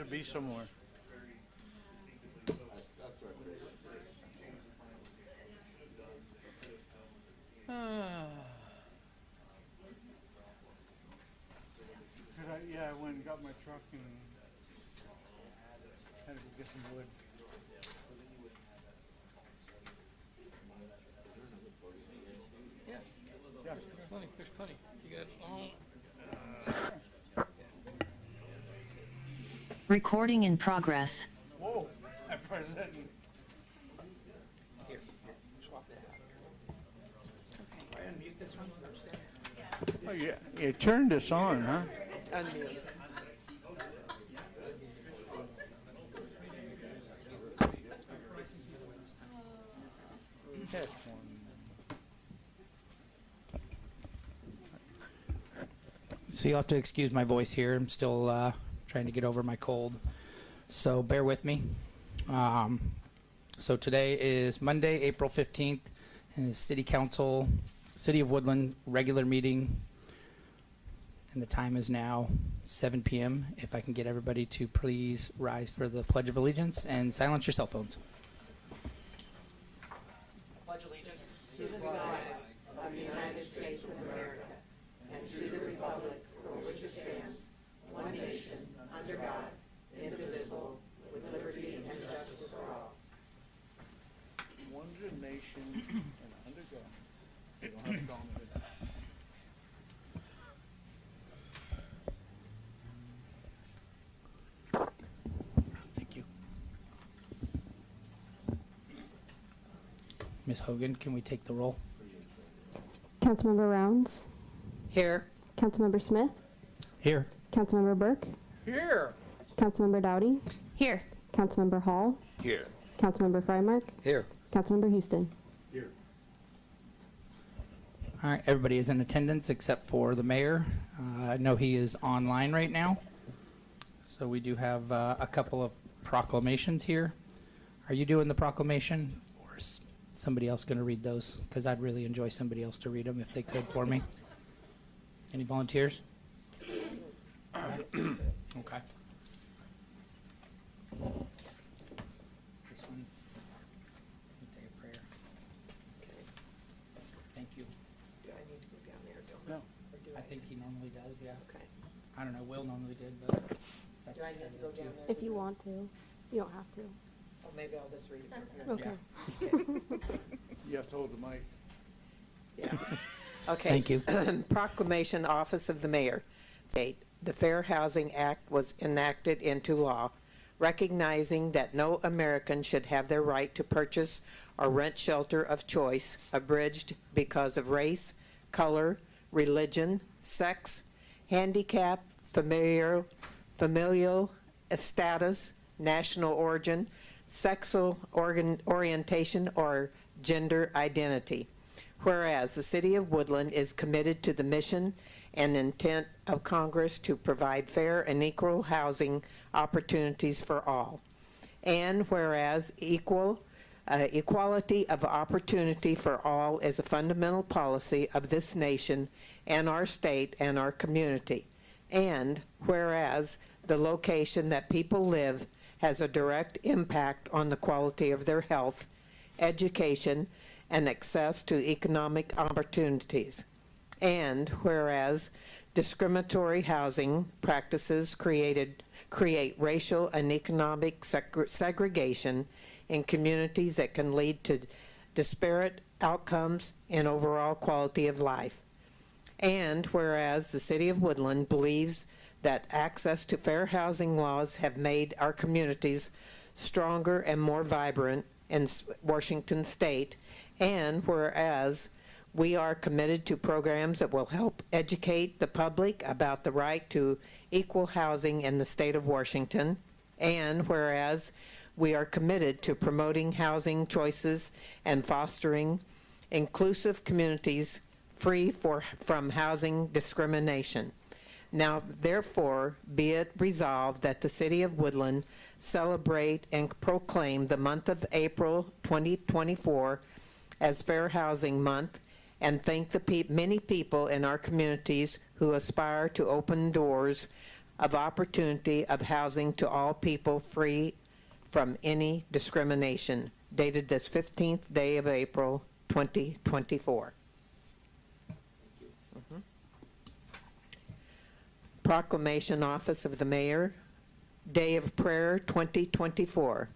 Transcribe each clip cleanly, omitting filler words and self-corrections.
be somewhere. Yeah, I went and got my truck and had to go get some wood. Yeah, Yeah. there's plenty. You got all. Recording in progress. Whoa, I pressed that. Here, swap that out. I unmute this one upstairs. Oh, yeah, you turned this on, huh? Unmute. Test one. So you'll have to excuse my voice here. I'm still trying to get over my cold. So bear with me. So today is Monday, April 15th, and the City Council, City of Woodland regular meeting. And the time is now 7 p.m. If I can get everybody to please rise for the Pledge of Allegiance and silence your cell phones. Pledge allegiance To the flag of the United States of America and to the republic for which it stands, one nation, under God, indivisible, with liberty and justice for all. One nation and under God. They don't have a dominant. Thank you. Ms. Hogan, can we take the roll? Councilmember Rounds, Here. Councilmember Smith, Here. Councilmember Burke, Here. Councilmember Dowdy, Here. Councilmember Hall, Here. Councilmember Frymark, Here. Councilmember Houston. Here. All right, everybody is in attendance except for the mayor. I know he is online right now. So we do have a couple of proclamations here. Are you doing the proclamation, or is somebody else going to read those? Because I'd really enjoy somebody else to read them if they could for me. Any volunteers? All right. Okay. This one, we'll take a prayer. Thank you. Do I need to go down there, don't No. Or do I think he normally does, yeah. Okay. I don't know, Will normally did, but that's Do I need kind to of go up to down you. there? If you want to, you don't have to. Oh, maybe I'll just read it from here. Okay. You have to hold the mic. Yeah. Okay. Thank you. Proclamation, Office of the Mayor. Date. The Fair Housing Act was enacted into law, recognizing that no American should have their right to purchase or rent shelter of choice abridged because of race, color, religion, sex, handicap, familial status, national origin, sexual orientation, or gender identity. Whereas the City of Woodland is committed to the mission and intent of Congress to provide fair and equal housing opportunities for all. And whereas equality of opportunity for all is a fundamental policy of this nation and our state and our community. And whereas the location that people live has a direct impact on the quality of their health, education, and access to economic opportunities. And whereas discriminatory housing practices create racial and economic segregation in communities that can lead to disparate outcomes and overall quality of life. And whereas the City of Woodland believes that access to fair housing laws have made our communities stronger and more vibrant in Washington State, and whereas we are committed to programs that will help educate the public about the right to equal housing in the state of Washington, and whereas we are committed to promoting housing choices and fostering inclusive communities free from housing discrimination. Now, therefore, be it resolved that the City of Woodland celebrate and proclaim the month of April 2024 as Fair Housing Month, and thank the many people in our communities who aspire to open doors of opportunity of housing to all people free from any discrimination, dated this 15th day of April, 2024. Proclamation Office of the Mayor, Day of Prayer 2024.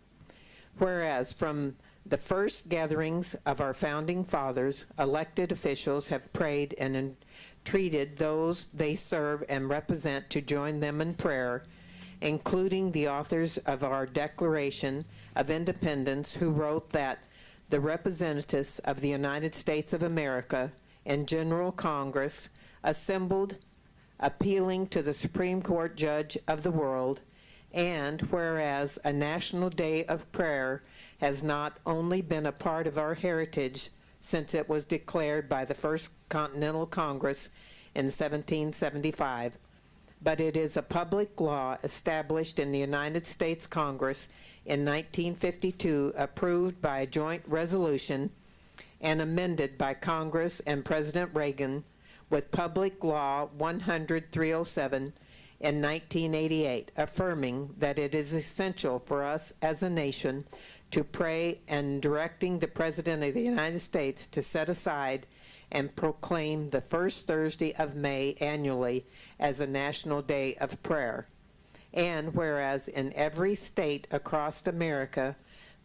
Whereas from the first gatherings of our founding fathers, elected officials have prayed and entreated those they serve and represent to join them in prayer, including the authors of our Declaration of Independence, who wrote that the representatives of the United States of America and General Congress assembled appealing to the Supreme Court Judge of the world, and whereas a National Day of Prayer has not only been a part of our heritage since it was declared by the First Continental Congress in 1775, but it is a public law established in the United States Congress in 1952, approved by a joint resolution and amended by Congress and President Reagan with Public Law 100-307 in 1988, affirming that it is essential for us as a nation to pray and directing the President of the United States to set aside and proclaim the first Thursday of May annually as a National Day of Prayer. And whereas in every state across America,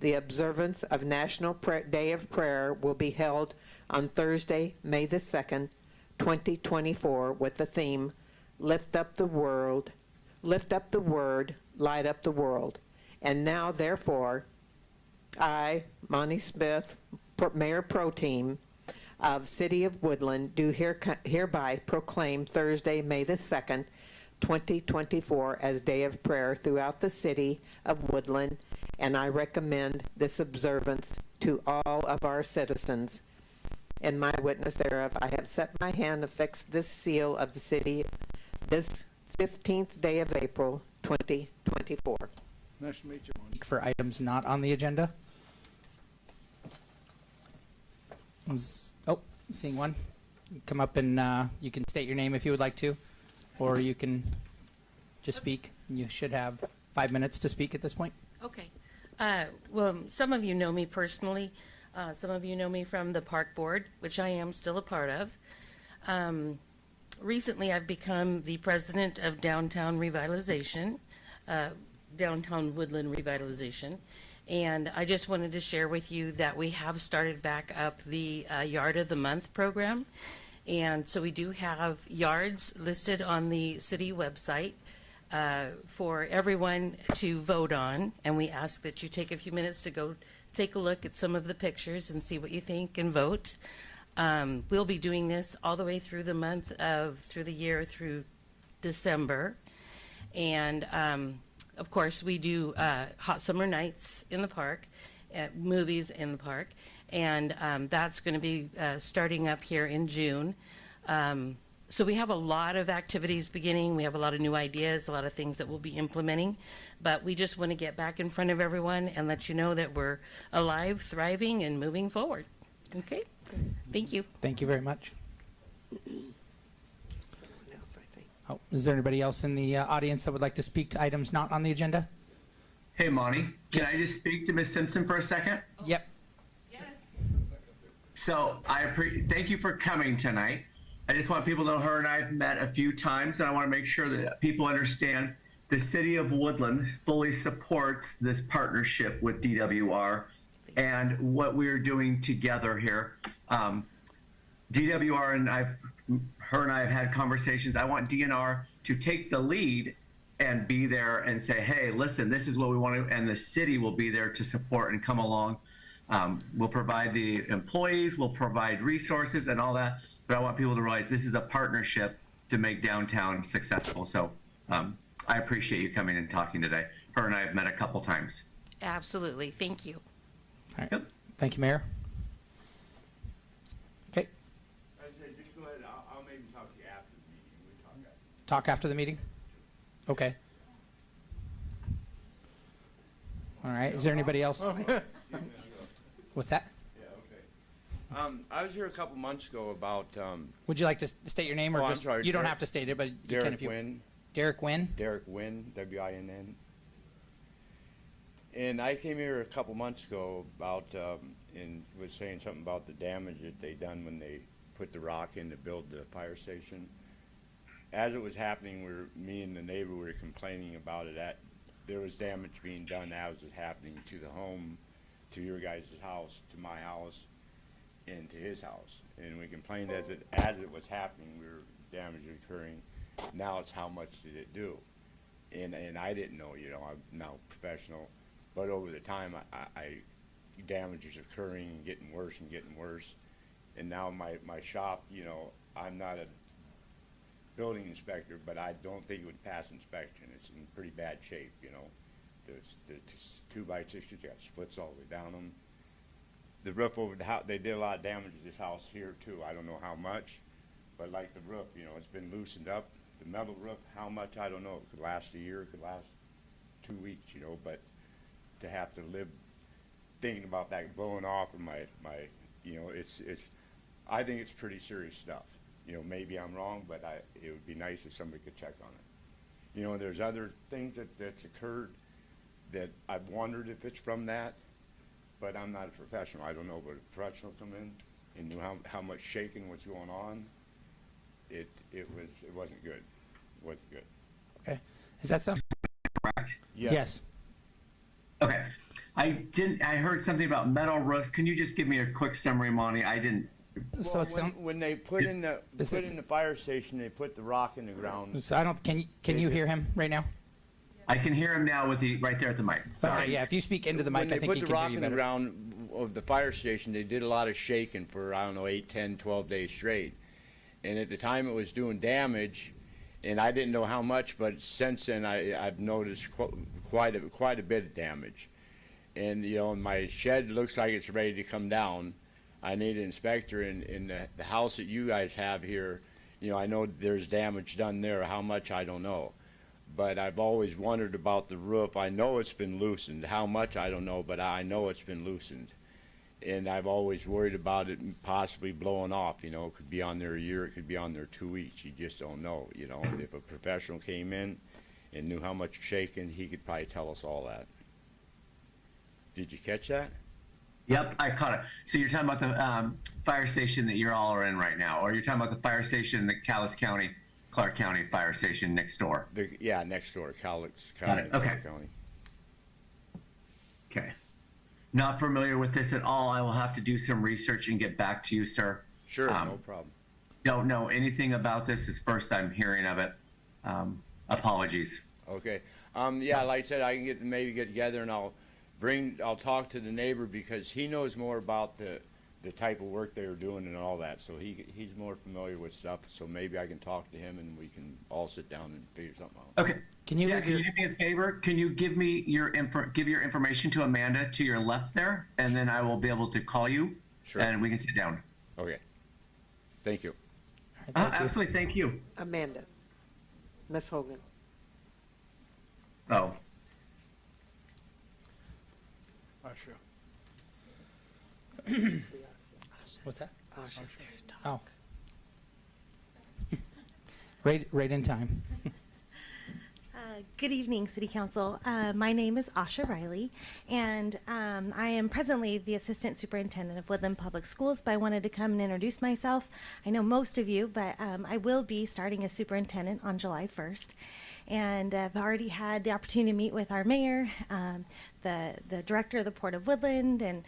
the observance of National Day of Prayer will be held on Thursday, May the 2nd, 2024, with the theme, Lift Up the Word, Light Up the World. And now, therefore, I, Monty Smith, Mayor Pro Tem of City of Woodland, do hereby proclaim Thursday, May the 2nd, 2024, as Day of Prayer throughout the City of Woodland, and I recommend this observance to all of our citizens. In my witness thereof, I have set my hand to fix this seal of the city this 15th day of April, 2024. Nice to meet you, Monty. For items not on the agenda. Oh, seeing one. Come up and you can state your name if you would like to, or you can just speak. You should have 5 minutes to speak at this point. Okay. Well, some of you know me personally. Some of you know me from the Park Board, which I am still a part of. Recently, I've become the president of Downtown Revitalization, Downtown Woodland Revitalization. And I just wanted to share with you that we have started back up the Yard of the Month program. And so we do have yards listed on the city website for everyone to vote on. And we ask that you take a few minutes to go take a look at some of the pictures and see what you think and vote. We'll be doing this all the way through the month through the year through December. And of course, we do hot summer nights in the park, movies in the park, and that's going to be starting up here in June. So we have a lot of activities beginning. We have a lot of new ideas, a lot of things that we'll be implementing. But we just want to get back in front of everyone and let you know that we're alive, thriving, and moving forward. Okay? Thank you. Thank you very much. Someone else, I think. Oh, is there anybody else in the audience that would like to speak to items not on the agenda? Hey, Monty, can Yes. I just speak to Ms. Simpson for a second? Yep. Yes. So thank you for coming tonight. I just want people to know her and I have met a few times, and I want to make sure that people understand the City of Woodland fully supports this partnership with DWR and what we're doing together here. DWR and her and I have had conversations. I want DNR to take the lead and be there and say, hey, listen, this is what we want to, and the city will be there to support and come along. We'll provide the employees, we'll provide resources and all that, but I want people to realize this is a partnership to make downtown successful. So I appreciate you coming and talking today. Her and I have met a couple times. Absolutely. Thank you. All right. Yep. Thank you, Mayor. Okay. I said, just go ahead, I'll maybe talk to you after the meeting, we talk after. Talk after the meeting? Okay. All right. Is there anybody else? What's that? Yeah, okay. I was here a couple months ago about, Would you like to state your name or Oh, I'm just, sorry, you don't Derek- have to state it, but you can Derek if you. Wynn, Derek Wynn? Derek Wynn, W-I-N-N. And I came here a couple months ago about, and was saying something about the damage that they done when they put the rock in to build the fire station. As it was happening, me and the neighbor were complaining about it. There was damage being done as it was happening to the home, to your guys' house, to my house, and to his house. And we complained as it was happening, damage occurring. Now it's how much did it do? And I didn't know, I'm now professional, but over the time, damage is occurring and getting worse and getting worse. And now my shop, I'm not a building inspector, but I don't think it would pass inspection. It's in pretty bad shape, The 2x6s got splits all the way down them. The roof over the house, they did a lot of damage to this house here too. I don't know how much, but like the roof, it's been loosened up. The metal roof, how much, I don't know. It could last a year, it could last 2 weeks, but to have to live thinking about that blowing off of my it's I think it's pretty serious stuff. Maybe I'm wrong, but it would be nice if somebody could check on it. There's other things that's occurred that I've wondered if it's from that, but I'm not a professional. I don't know, but a professional come in and knew how much shaking was going on. It wasn't good. It wasn't good. Okay. Is that something? Correct? Yes. Okay. I heard something about metal roofs. Can you just give me a quick summary, Monty? I didn't. So it's when they put in the fire station, they put the rock in the ground. So I don't. Can you hear him right now? I can hear him now with right there at the mic. Sorry. Okay. Yeah. If you speak into the mic, I think he When they put the can hear rock you in the better. ground of the fire station, they did a lot of shaking for, 8, 10, 12 days straight. And at the time it was doing damage, and I didn't know how much, but since then I've noticed quite a bit of damage. And my shed looks like it's ready to come down. I need an inspector in the house that you guys have here. I know there's damage done there. How much, I don't know. But I've always wondered about the roof. I know it's been loosened. How much, I don't know, but I know it's been loosened. And I've always worried about it possibly blowing off. It could be on there a year, it could be on there 2 weeks. You just don't know, And if a professional came in and knew how much shaking, he could probably tell us all that. Did you catch that? Yep, I caught it. So you're talking about the fire station that you're all are in right now, or you're talking about the fire station, the Calais County, Clark County fire station next door? Next door, Calais Got it. County. Okay. County. Okay. Not familiar with this at all. I will have to do some research and get back to you, sir. Sure, no problem. Don't know anything about this. It's first I'm hearing of it. Apologies. Okay. Like I said, I can maybe get together and I'll talk to the neighbor because he knows more about the type of work they were doing and all that. So he's more familiar with stuff. So maybe I can talk to him and we can all sit down and figure something out. Okay. Can you Can you do me a favor? Can you give me your information to Amanda to your left there, and then I will be able to call you, Sure. and we can sit down. Okay. Thank you. Thank you. Absolutely. Thank you. Amanda. Ms. Hogan. Oh. Usher. What's that? Asha's there to talk. Oh. Right in time. Good evening, City Council. My name is Asha Riley, and I am presently the Assistant Superintendent of Woodland Public Schools, but I wanted to come and introduce myself. I know most of you, but I will be starting as superintendent on July 1st. And I've already had the opportunity to meet with our mayor, the director of the Port of Woodland, and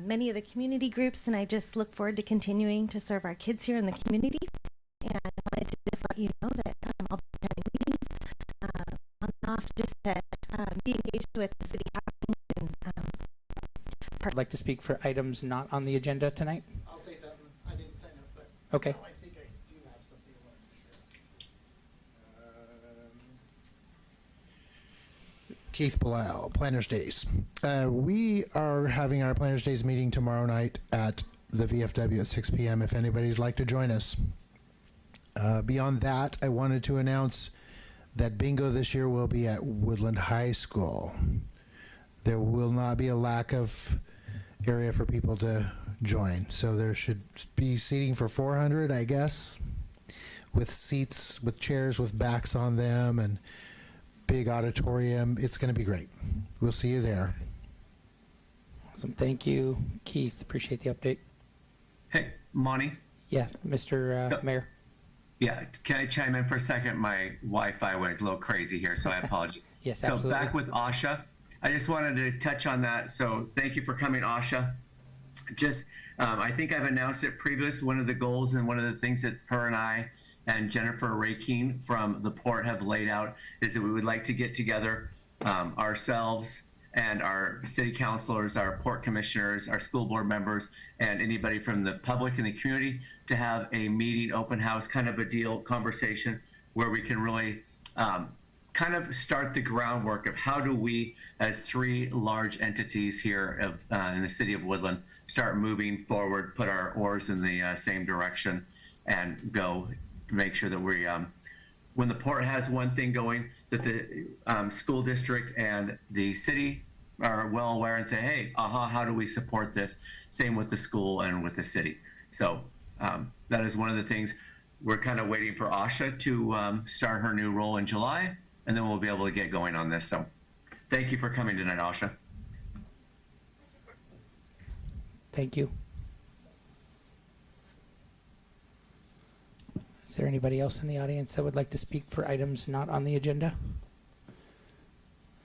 many of the community groups, and I just look forward to continuing to serve our kids here in the community. And I wanted to just let you know that I'll be attending meetings on and off, just to be engaged with the city happenings. And I'd like to speak for items not on the agenda tonight. I'll say something. I didn't sign up, but Okay. I think I do have something I wanted to share. Keith Bilal, Planners Days. We are having our Planners Days meeting tomorrow night at the VFW at 6 p.m. if anybody'd like to join us. Beyond that, I wanted to announce that bingo this year will be at Woodland High School. There will not be a lack of area for people to join, so there should be seating for 400, I guess. with seats, with chairs with backs on them, and big auditorium. It's going to be great. We'll see you there. Awesome. Thank you, Keith. Appreciate the update. Hey, Monty. Yeah, Mr. Mayor. Yeah, can I chime in for a second? My Wi-Fi went a little crazy here, so I apologize. Yes, so absolutely. back with Asha, I just wanted to touch on that. So thank you for coming, Asha. Just, I think I've announced it previous. One of the goals and one of the things that her and I and Jennifer Rakeen from the port have laid out is that we would like to get together ourselves and our city councilors, our port commissioners, our school board members, and anybody from the public and the community to have a meeting, open house, kind of a deal conversation where we can really kind of start the groundwork of how do we, as three large entities here in the city of Woodland, start moving forward, put our oars in the same direction, and go to make sure that we, when the port has one thing going, that the school district and the city are well aware and say, hey, how do we support this? Same with the school and with the city. So that is one of the things. We're kind of waiting for Asha to start her new role in July, and then we'll be able to get going on this. So thank you for coming tonight, Asha. Thank you. Is there anybody else in the audience that would like to speak for items not on the agenda?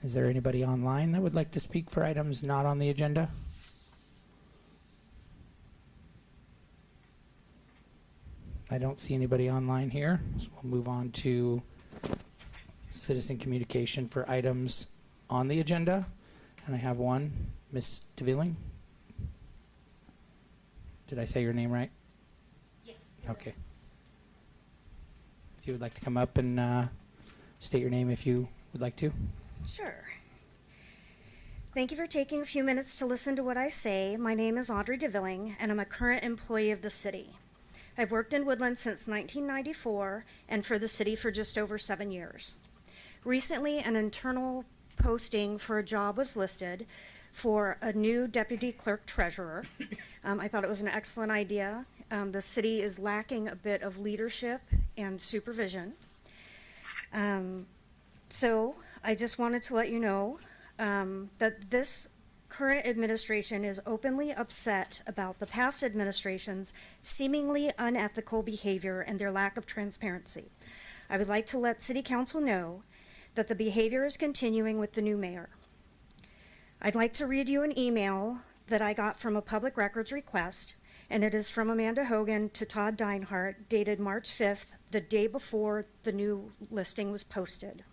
Is there anybody online that would like to speak for items not on the agenda? I don't see anybody online here, so we'll move on to citizen communication for items on the agenda. And I have one, Ms. DeVilling. Did I say your name right? Yes. Okay. If you would like to come up and state your name if you would like to. Sure. Thank you for taking a few minutes to listen to what I say. My name is Audrey DeVilling, and I'm a current employee of the city. I've worked in Woodland since 1994 and for the city for just over 7 years. Recently, an internal posting for a job was listed for a new deputy clerk treasurer. I thought it was an excellent idea. The city is lacking a bit of leadership and supervision. So I just wanted to let you know that this current administration is openly upset about the past administration's seemingly unethical behavior and their lack of transparency. I would like to let City Council know that the behavior is continuing with the new mayor. I'd like to read you an email that I got from a public records request, and it is from Amanda Hogan to Todd Deinhardt, dated March 5th, the day before the new listing was posted.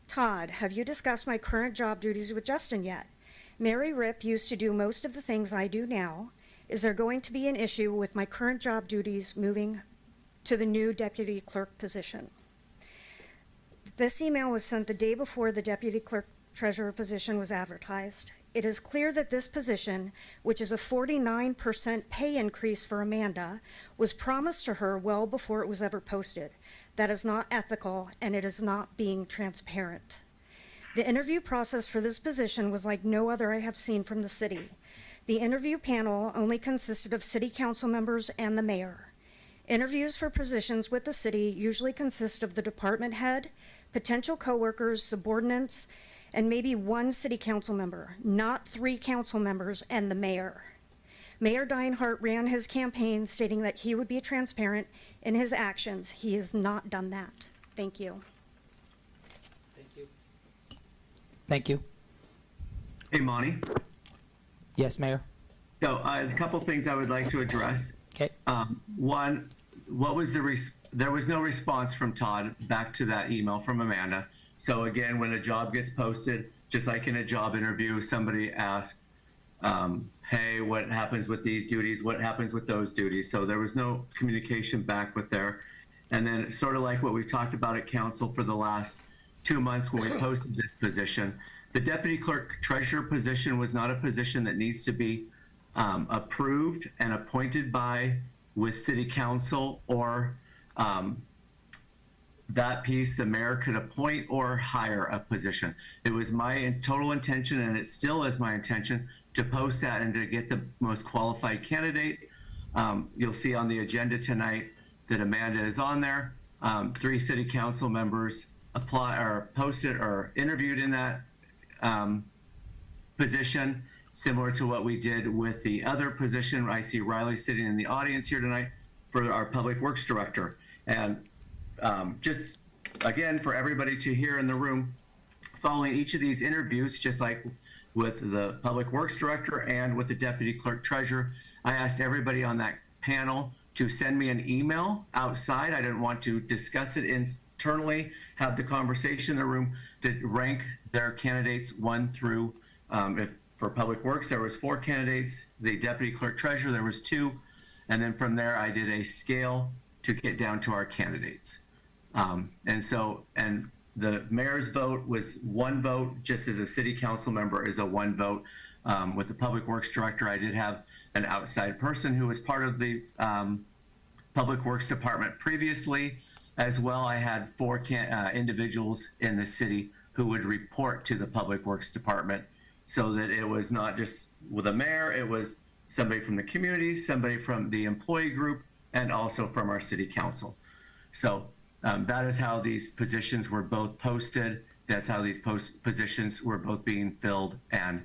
Todd, have you discussed my current job duties with Justin yet? Mary Ripp used to do most of the things I do now. Is there going to be an issue with my current job duties moving to the new deputy clerk position? This email was sent the day before the deputy clerk treasurer position was advertised. It is clear that this position, which is a 49% pay increase for Amanda, was promised to her well before it was ever posted. That is not ethical, and it is not being transparent. The interview process for this position was like no other I have seen from the city. The interview panel only consisted of city council members and the mayor. Interviews for positions with the city usually consist of the department head, potential coworkers, subordinates, and maybe one city council member, not 3 council members and the mayor. Mayor Deinhardt ran his campaign stating that he would be transparent in his actions. He has not done that. Thank you. Thank you. Thank you. Hey, Monty. Yes, Mayor. So a couple things I would like to address. Okay. One, what was there was no response from Todd back to that email from Amanda. So again, when a job gets posted, just like in a job interview, somebody asks, hey, what happens with these duties? What happens with those duties? So there was no communication back with there. And then sort of like what we talked about at council for the last 2 months when we posted this position, the deputy clerk treasurer position was not a position that needs to be approved and appointed by with city council or that piece, the mayor could appoint or hire a position. It was my total intention, and it still is my intention, to post that and to get the most qualified candidate. You'll see on the agenda tonight that Amanda is on there. 3 city council members posted or interviewed in that position, similar to what we did with the other position. I see Riley sitting in the audience here tonight for our Public Works Director. And just again, for everybody to hear in the room, following each of these interviews, just like with the Public Works Director and with the Deputy Clerk Treasurer, I asked everybody on that panel to send me an email outside. I didn't want to discuss it internally, have the conversation in the room, to rank their candidates 1 through, if for Public Works, there was 4 candidates. The Deputy Clerk Treasurer, there was 2. And then from there, I did a scale to get down to our candidates. And the mayor's vote was 1 vote, just as a city council member is a 1 vote. With the Public Works Director, I did have an outside person who was part of the Public Works Department previously. As well, I had 4 individuals in the city who would report to the Public Works Department, so that it was not just with the mayor, it was somebody from the community, somebody from the employee group, and also from our city council. So that is how these positions were both posted. That's how these positions were both being filled, and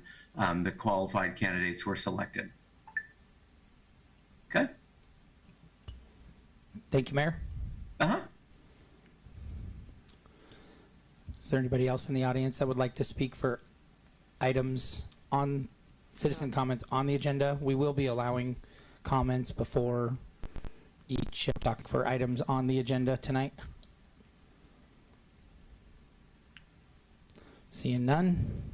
the qualified candidates were selected. Okay. Thank you, Mayor. Uh-huh. Is there anybody else in the audience that would like to speak for items on citizen comments on the agenda? We will be allowing comments before each talk for items on the agenda tonight. Seeing none.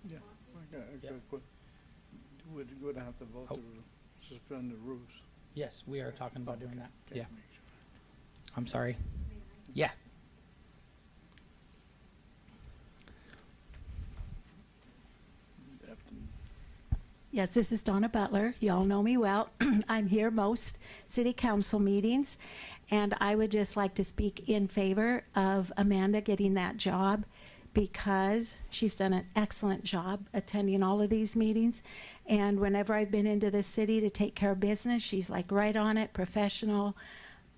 Yeah. We're going to have to vote to suspend the rules. Yes, we are talking about doing that. Okay, Yeah. make sure. I'm sorry. Yeah. Yes, this is Donna Butler. Y'all know me well. I'm here most city council meetings, and I would just like to speak in favor of Amanda getting that job, because she's done an excellent job attending all of these meetings. And whenever I've been into the city to take care of business, she's like right on it, professional,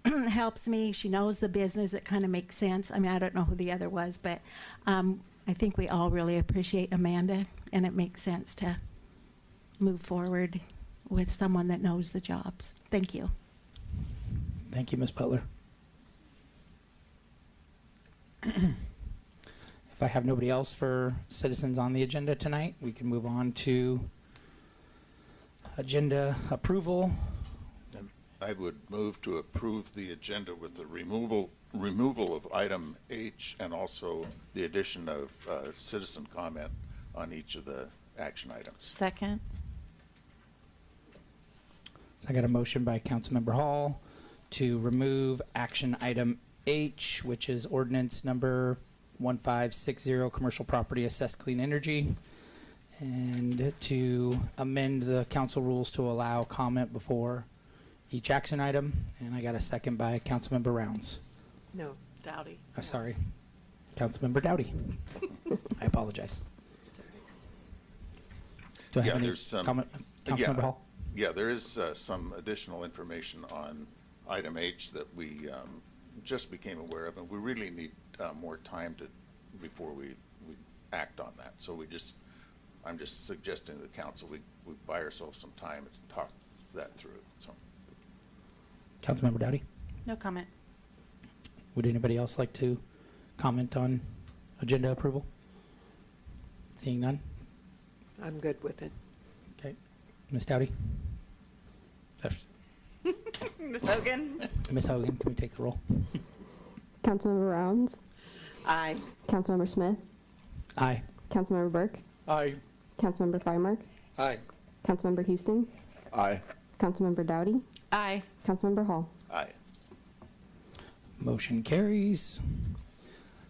helps me. She knows the business. It kind of makes sense. I mean, I don't know who the other was, but I think we all really appreciate Amanda, and it makes sense to move forward with someone that knows the jobs. Thank you. Thank you, Ms. Butler. If I have nobody else for citizens on the agenda tonight, we can move on to agenda approval. And I would move to approve the agenda with the removal of item H, and also the addition of citizen comment on each of the action items. Second. So I got a motion by Councilmember Hall to remove action item H, which is ordinance number 1560, commercial property assessed clean energy, and to amend the council rules to allow comment before each action item. And I got a second by Councilmember Rounds. No. Dowdy. Sorry, Councilmember Dowdy. I apologize. Do I have any there's some comment, Councilmember Hall? Yeah, there is some additional information on item H that we just became aware of, and we really need more time before we act on that. So I'm just suggesting to the council we buy ourselves some time to talk that through. So, Councilmember Dowdy? No comment. Would anybody else like to comment on agenda approval? Seeing none? I'm good with it. Okay. Ms. Dowdy? Ms. Hogan? Ms. Hogan, can we take the roll? Councilmember Rounds, Aye. Councilmember Smith, Aye. Councilmember Burke, Aye. Councilmember Freimark, Aye. Councilmember Houston, Aye. Councilmember Dowdy, Aye. Councilmember Hall. aye. Motion carries.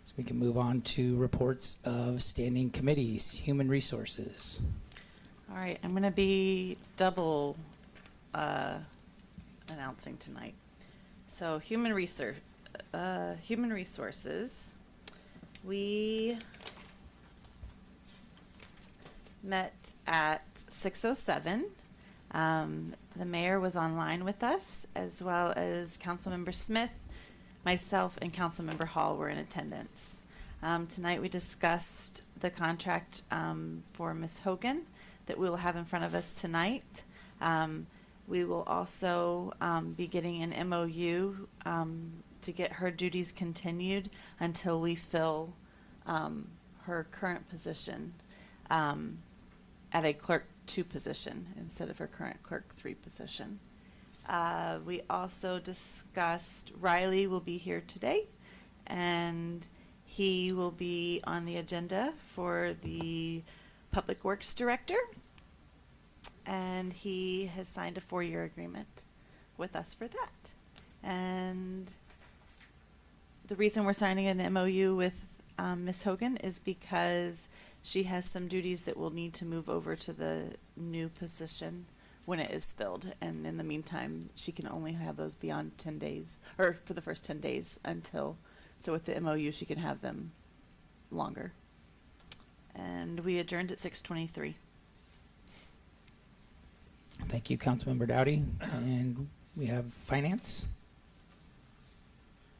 So we can move on to reports of standing committees. Human Resources. All right, I'm going to be double announcing tonight. So Human Resources, we met at 6:07. The mayor was online with us, as well as Councilmember Smith, myself, and Councilmember Hall were in attendance. Tonight we discussed the contract for Ms. Hogan that we will have in front of us tonight. We will also be getting an MOU to get her duties continued until we fill her current position at a clerk 2 position instead of her current clerk 3 position. We also discussed Riley will be here today, and he will be on the agenda for the Public Works Director, and he has signed a 4-year agreement with us for that. And the reason we're signing an MOU with Ms. Hogan is because she has some duties that will need to move over to the new position when it is filled. And in the meantime, she can only have those beyond 10 days, or for the first 10 days until, so with the MOU, she can have them longer. And we adjourned at 6:23. Thank you, Councilmember Dowdy. And we have Finance.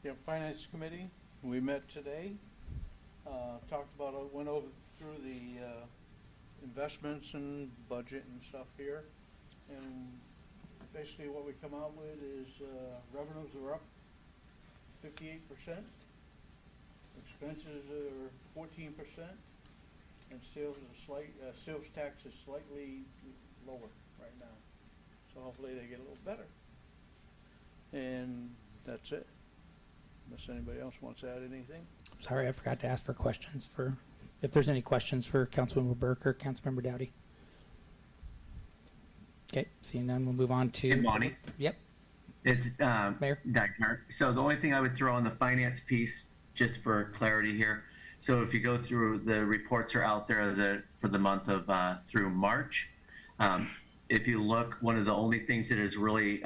Yeah, Finance Committee, we met today, talked about, went over through the investments and budget and stuff here. And basically what we come out with is revenues are up 58%, expenses are 14%, and sales tax is slightly lower right now. So hopefully they get a little better. And that's it. Unless anybody else wants to add anything. Sorry, I forgot to ask for questions if there's any questions for Councilmember Burke or Councilmember Dowdy. Okay, seeing none, we'll move on to. Hey, Monty. Yep. Is Mayor? Dagmar. So the only thing I would throw on the finance piece, just for clarity here. So if you go through, the reports are out there for the month of through March. If you look, one of the only things that is really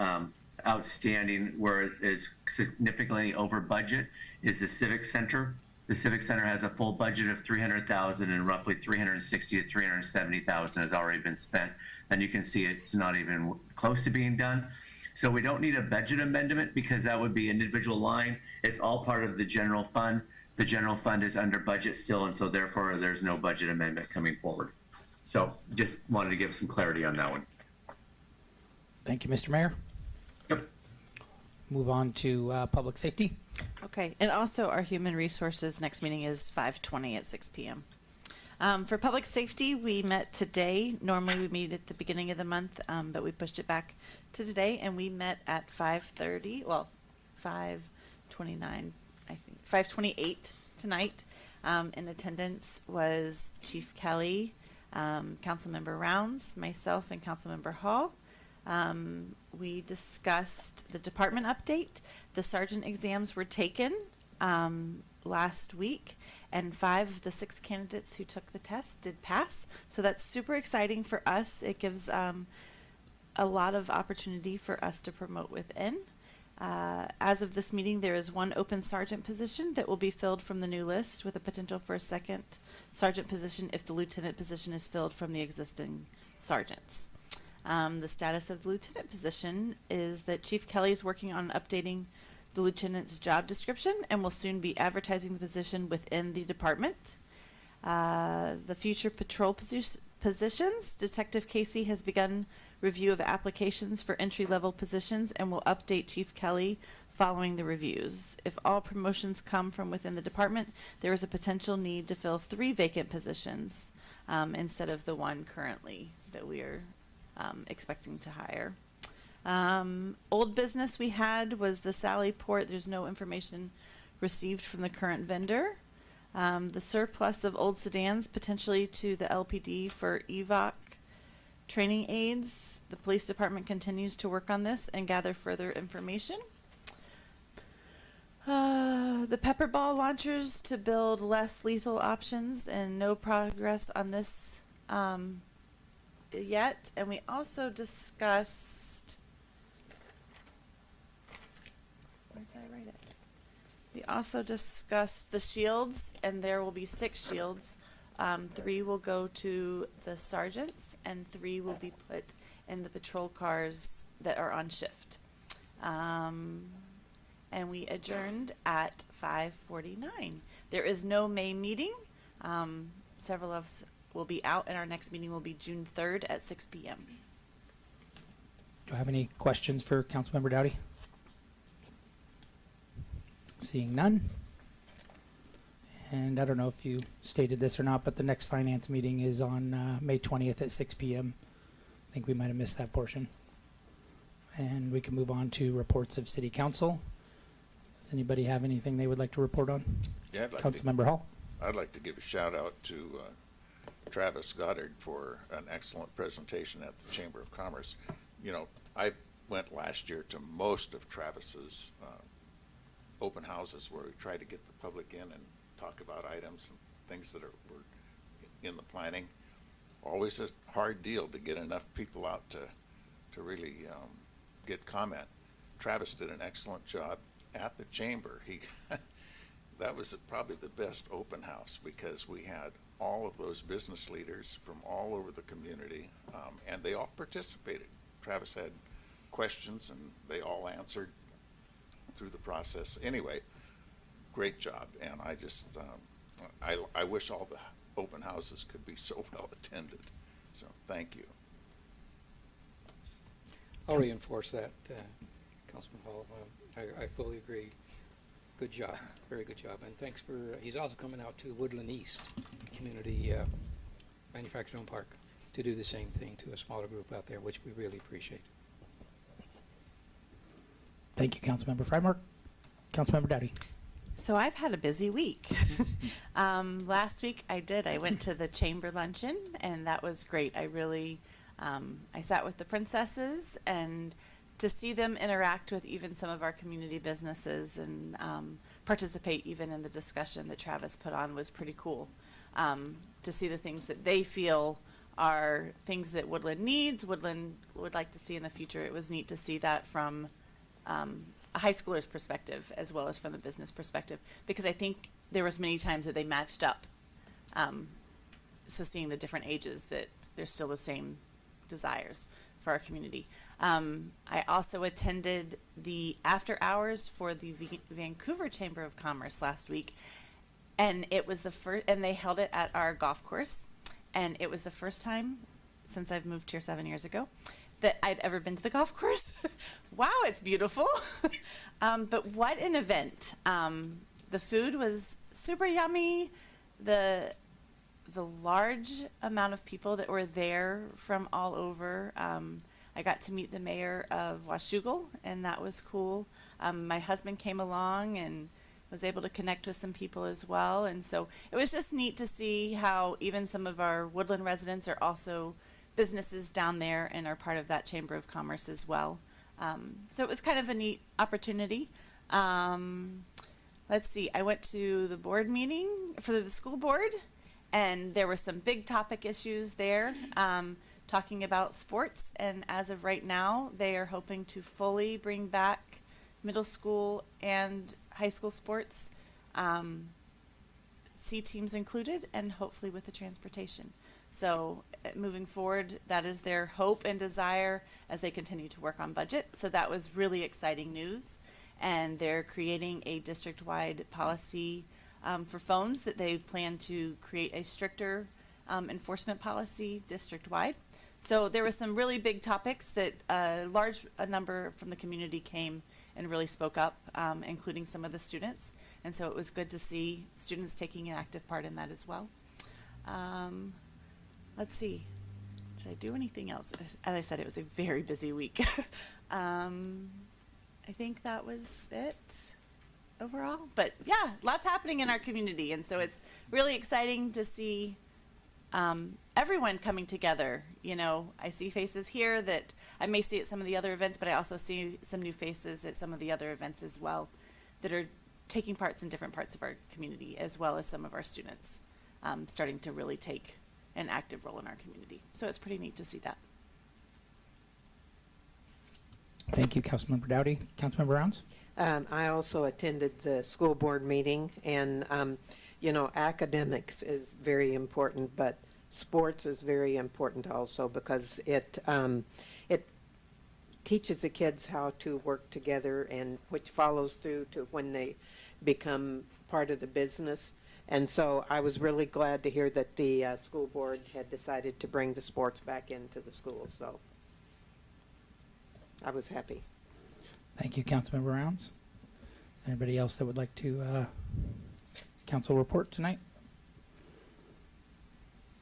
outstanding, where it is significantly over budget, is the Civic Center. The Civic Center has a full budget of $300,000, and roughly $360,000 to $370,000 has already been spent. And you can see it's not even close to being done. So we don't need a budget amendment because that would be an individual line. It's all part of the general fund. The general fund is under budget still, and so therefore there's no budget amendment coming forward. So just wanted to give some clarity on that one. Thank you, Mr. Mayor. Yep. Move on to Public Safety. Okay, and also our Human Resources next meeting is 5:20 at 6 p.m. For Public Safety, we met today. Normally we meet at the beginning of the month, but we pushed it back to today, and we met at 5:30, well, 5:29, I think, 5:28 tonight. In attendance was Chief Kelly, Councilmember Rounds, myself, and Councilmember Hall. We discussed the department update. The sergeant exams were taken last week, and 5 of the 6 candidates who took the test did pass. So that's super exciting for us. It gives a lot of opportunity for us to promote within. As of this meeting, there is 1 open sergeant position that will be filled from the new list, with a potential for a second sergeant position if the lieutenant position is filled from the existing sergeants. The status of the lieutenant position is that Chief Kelly is working on updating the lieutenant's job description and will soon be advertising the position within the department. The future patrol positions, Detective Casey has begun review of applications for entry-level positions and will update Chief Kelly following the reviews. If all promotions come from within the department, there is a potential need to fill 3 vacant positions instead of the 1 currently that we are expecting to hire. Old business we had was the Sally Port. There's no information received from the current vendor. The surplus of old sedans potentially to the LPD for EVOC training aids. The police department continues to work on this and gather further information. The pepper ball launchers to build less lethal options, and no progress on this yet. And we also discussed, where did I write it? We also discussed the shields, and there will be 6 shields. 3 will go to the sergeants, and 3 will be put in the patrol cars that are on shift. And we adjourned at 5:49. There is no May meeting. Several of us will be out, and our next meeting will be June 3rd at 6 p.m. Do I have any questions for Councilmember Dowdy? Seeing none. And I don't know if you stated this or not, but the next finance meeting is on May 20th at 6 p.m. I think we might have missed that portion. And we can move on to reports of City Council. Does anybody have anything they would like to report on? Yeah, Councilmember Hall. I'd like to give a shout out to Travis Goddard for an excellent presentation at the Chamber of Commerce. You know, I went last year to most of Travis's open houses where we tried to get the public in and talk about items and things that were in the planning. Always a hard deal to get enough people out to really get comment. Travis did an excellent job at the chamber. That was probably the best open house because we had all of those business leaders from all over the community, and they all participated. Travis had questions and they all answered through the process. Anyway, great job, and I just I wish all the open houses could be so well attended. So thank you. I'll reinforce that, Councilman Hall. I fully agree. Good job, very good job, and thanks for. He's also coming out to Woodland East Community Manufacturing Park to do the same thing to a smaller group out there, which we really appreciate. Thank you, Councilmember Frymark. Councilmember Dowdy. So I've had a busy week. Last week I went to the chamber luncheon, and that was great. I really, I sat with the princesses, and to see them interact with even some of our community businesses and participate even in the discussion that Travis put on was pretty cool. To see the things that they feel are things that Woodland needs, Woodland would like to see in the future. It was neat to see that from a high schooler's perspective as well as from the business perspective, because I think there was many times that they matched up. So seeing the different ages, that there's still the same desires for our community. I also attended the after hours for the Vancouver Chamber of Commerce last week, and it was the first, and they held it at our golf course, and it was the first time since I've moved here 7 years ago that I'd ever been to the golf course. Wow, it's beautiful. But what an event. The food was super yummy. The large amount of people that were there from all over. I got to meet the mayor of Washougal, and that was cool. My husband came along and was able to connect with some people as well. And so it was just neat to see how even some of our Woodland residents are also businesses down there and are part of that Chamber of Commerce as well. So it was kind of a neat opportunity. Let's see, I went to the board meeting for the school board, and there were some big topic issues there, talking about sports. And as of right now, they are hoping to fully bring back middle school and high school sports, C teams included, and hopefully with the transportation. So moving forward, that is their hope and desire as they continue to work on budget. So that was really exciting news. And they're creating a district-wide policy for phones that they plan to create a stricter enforcement policy district-wide. So there were some really big topics that a number from the community came and really spoke up, including some of the students. And so it was good to see students taking an active part in that as well. Let's see, did I do anything else? As I said, it was a very busy week. I think that was it overall. But yeah, lots happening in our community. And so it's really exciting to see everyone coming together. You know, I see faces here that I may see at some of the other events, but I also see some new faces at some of the other events as well that are taking parts in different parts of our community, as well as some of our students starting to really take an active role in our community. So it's pretty neat to see that. Thank you, Councilmember Dowdy. Councilmember Rounds? I also attended the school board meeting, and, you know, academics is very important, but sports is very important also because teaches the kids how to work together, and which follows through to when they become part of the business. And so I was really glad to hear that the school board had decided to bring the sports back into the schools. So I was happy. Thank you, Councilmember Rounds. Anybody else that would like to council report tonight?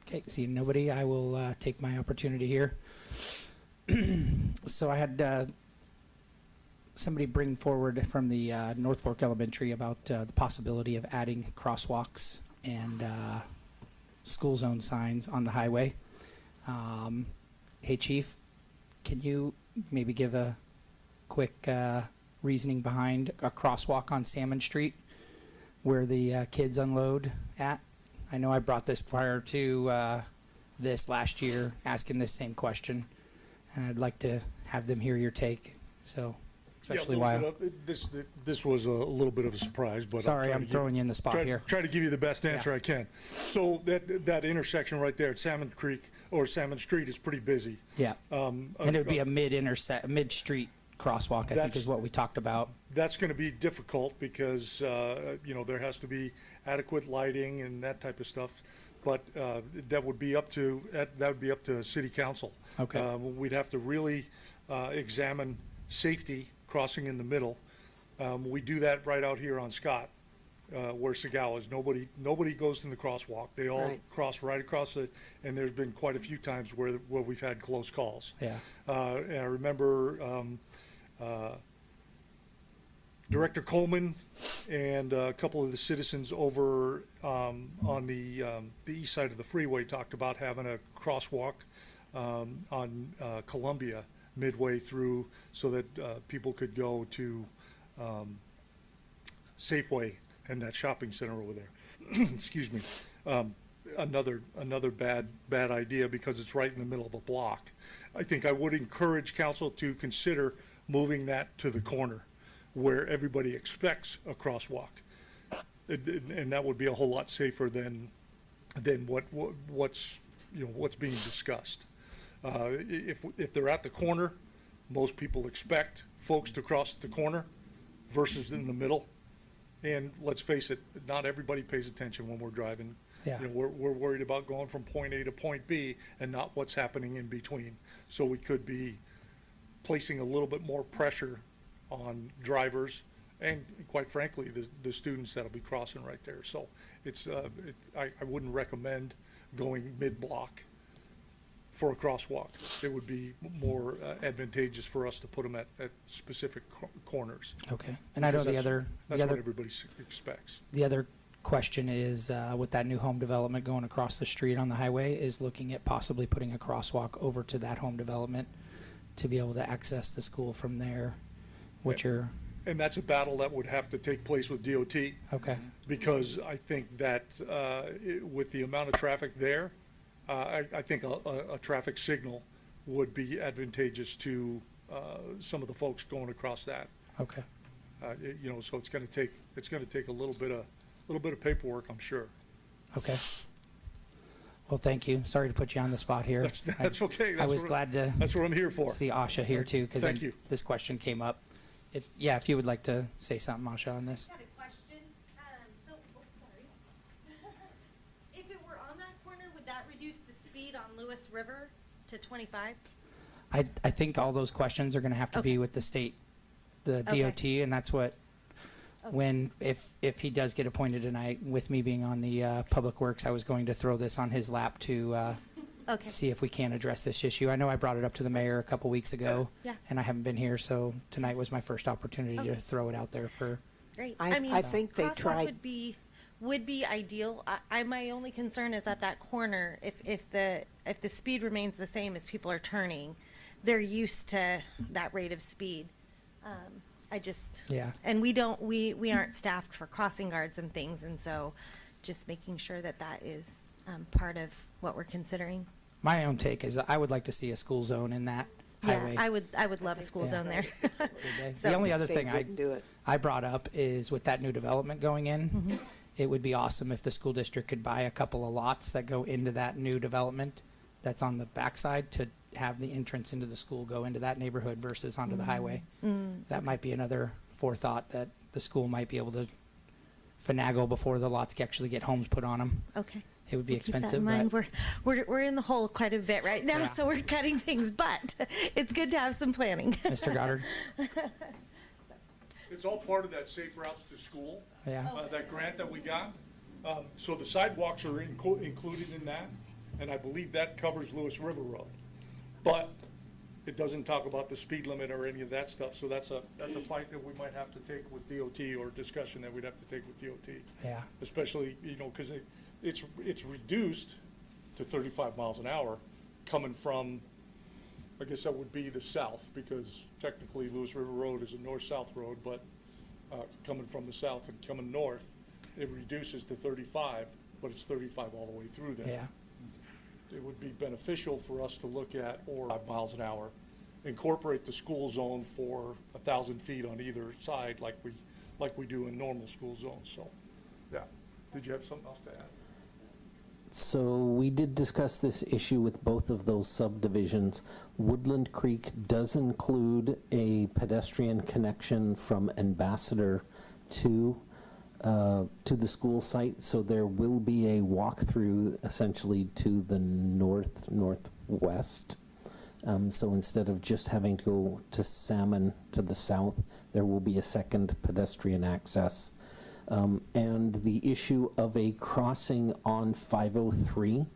Okay, seeing nobody, I will take my opportunity here. So I had somebody bring forward from the North Fork Elementary about the possibility of adding crosswalks and school zone signs on the highway. Hey, Chief, can you maybe give a quick reasoning behind a crosswalk on Salmon Street where the kids unload at? I know I brought this prior to this last year, asking this same question, and I'd like to have them hear your take. So, especially why. This was a little bit of a surprise, but Sorry, I'm throwing you in the spot here. Try to give you the best answer I can. So that intersection right there at Salmon Creek or Salmon Street is pretty busy. Yeah, and it would be a mid-street crosswalk, I think is what we talked about. That's going to be difficult because there has to be adequate lighting and that type of stuff. But that would be up to City Council. Okay. We'd have to really examine safety crossing in the middle. We do that right out here on Scott, where Segal is. Nobody goes in the crosswalk. They all cross right across it, and there's been quite a few times where we've had close calls. Yeah. And I remember Director Coleman and a couple of the citizens over on the east side of the freeway talked about having a crosswalk on Columbia midway through so that people could go to Safeway and that shopping center over there. Excuse me. Another bad idea because it's right in the middle of a block. I think I would encourage council to consider moving that to the corner where everybody expects a crosswalk, and that would be a whole lot safer than what's being discussed. If they're at the corner, most people expect folks to cross the corner versus in the middle. And let's face it, not everybody pays attention when we're driving. Yeah. We're worried about going from point A to point B and not what's happening in between. So we could be placing a little bit more pressure on drivers and, quite frankly, the students that'll be crossing right there. So I wouldn't recommend going mid-block for a crosswalk. It would be more advantageous for us to put them at specific corners. Okay. And I know Because that's what everybody expects. The other question is, with that new home development going across the street on the highway, is looking at possibly putting a crosswalk over to that home development to be able to access the school from there, And that's a battle that would have to take place with DOT. Okay. Because I think that with the amount of traffic there, I think a traffic signal would be advantageous to some of the folks going across that. Okay. So it's going to take a little bit of paperwork, I'm sure. Okay. Well, thank you. Sorry to put you on the spot here. That's okay. I was glad to. That's what I'm here for. See Asha here too, because Thank you. this question came up. If you would like to say something, Asha, on this. I had a question. Sorry. If it were on that corner, would that reduce the speed on Lewis River to 25? I think all those questions are going to have to be with the state, the DOT, and that's what. If he does get appointed tonight, with me being on the Public Works, I was going to throw this on his lap to see if we can address this issue. I know I brought it up to the mayor a couple weeks ago, and I haven't been here, so tonight was my first opportunity to throw it out there for. Great. I think they crosswalk tried. would be ideal. My only concern is at that corner. If the speed remains the same as people are turning, they're used to that rate of speed. And we aren't staffed for crossing guards and things, and so just making sure that is part of what we're considering. My own take is I would like to see a school zone in that highway. Yeah, I would love a school zone there. The only other thing do it. I brought up is with that new development going in, it would be awesome if the school district could buy a couple of lots that go into that new development that's on the backside have the entrance into the school go into that neighborhood versus onto the highway. That might be another forethought that the school might be able to finagle before the lots actually get homes put on them. Okay. It would be We'll keep that in expensive, mind. but We're in the hole quite a bit right now, Yeah. so we're cutting things, but it's good to have some planning. Mr. Goddard? It's all part of that Safe Routes to School. Yeah. That grant that we got. So the sidewalks are included in that, and I believe that covers Lewis River Road. But it doesn't talk about the speed limit or any of that stuff, so that's a fight that we might have to take with DOT, or discussion that we'd have to take with DOT. Yeah. Especially, because it's reduced to 35 miles an hour coming from, I guess that would be the south, because technically Lewis River Road is a north-south road, but coming from the south and coming north, it reduces to 35, but it's 35 all the way through there. Yeah. It would be beneficial for us to look at, or 5 miles an hour, incorporate the school zone for 1,000 feet on either side, like we do in normal school zones. So, yeah. Did you have something else to add? So we did discuss this issue with both of those subdivisions. Woodland Creek does include a pedestrian connection from Ambassador to the school site, so there will be a walkthrough essentially to the northwest. So instead of just having to go to Salmon to the south, there will be a second pedestrian access. And the issue of a crossing on 503,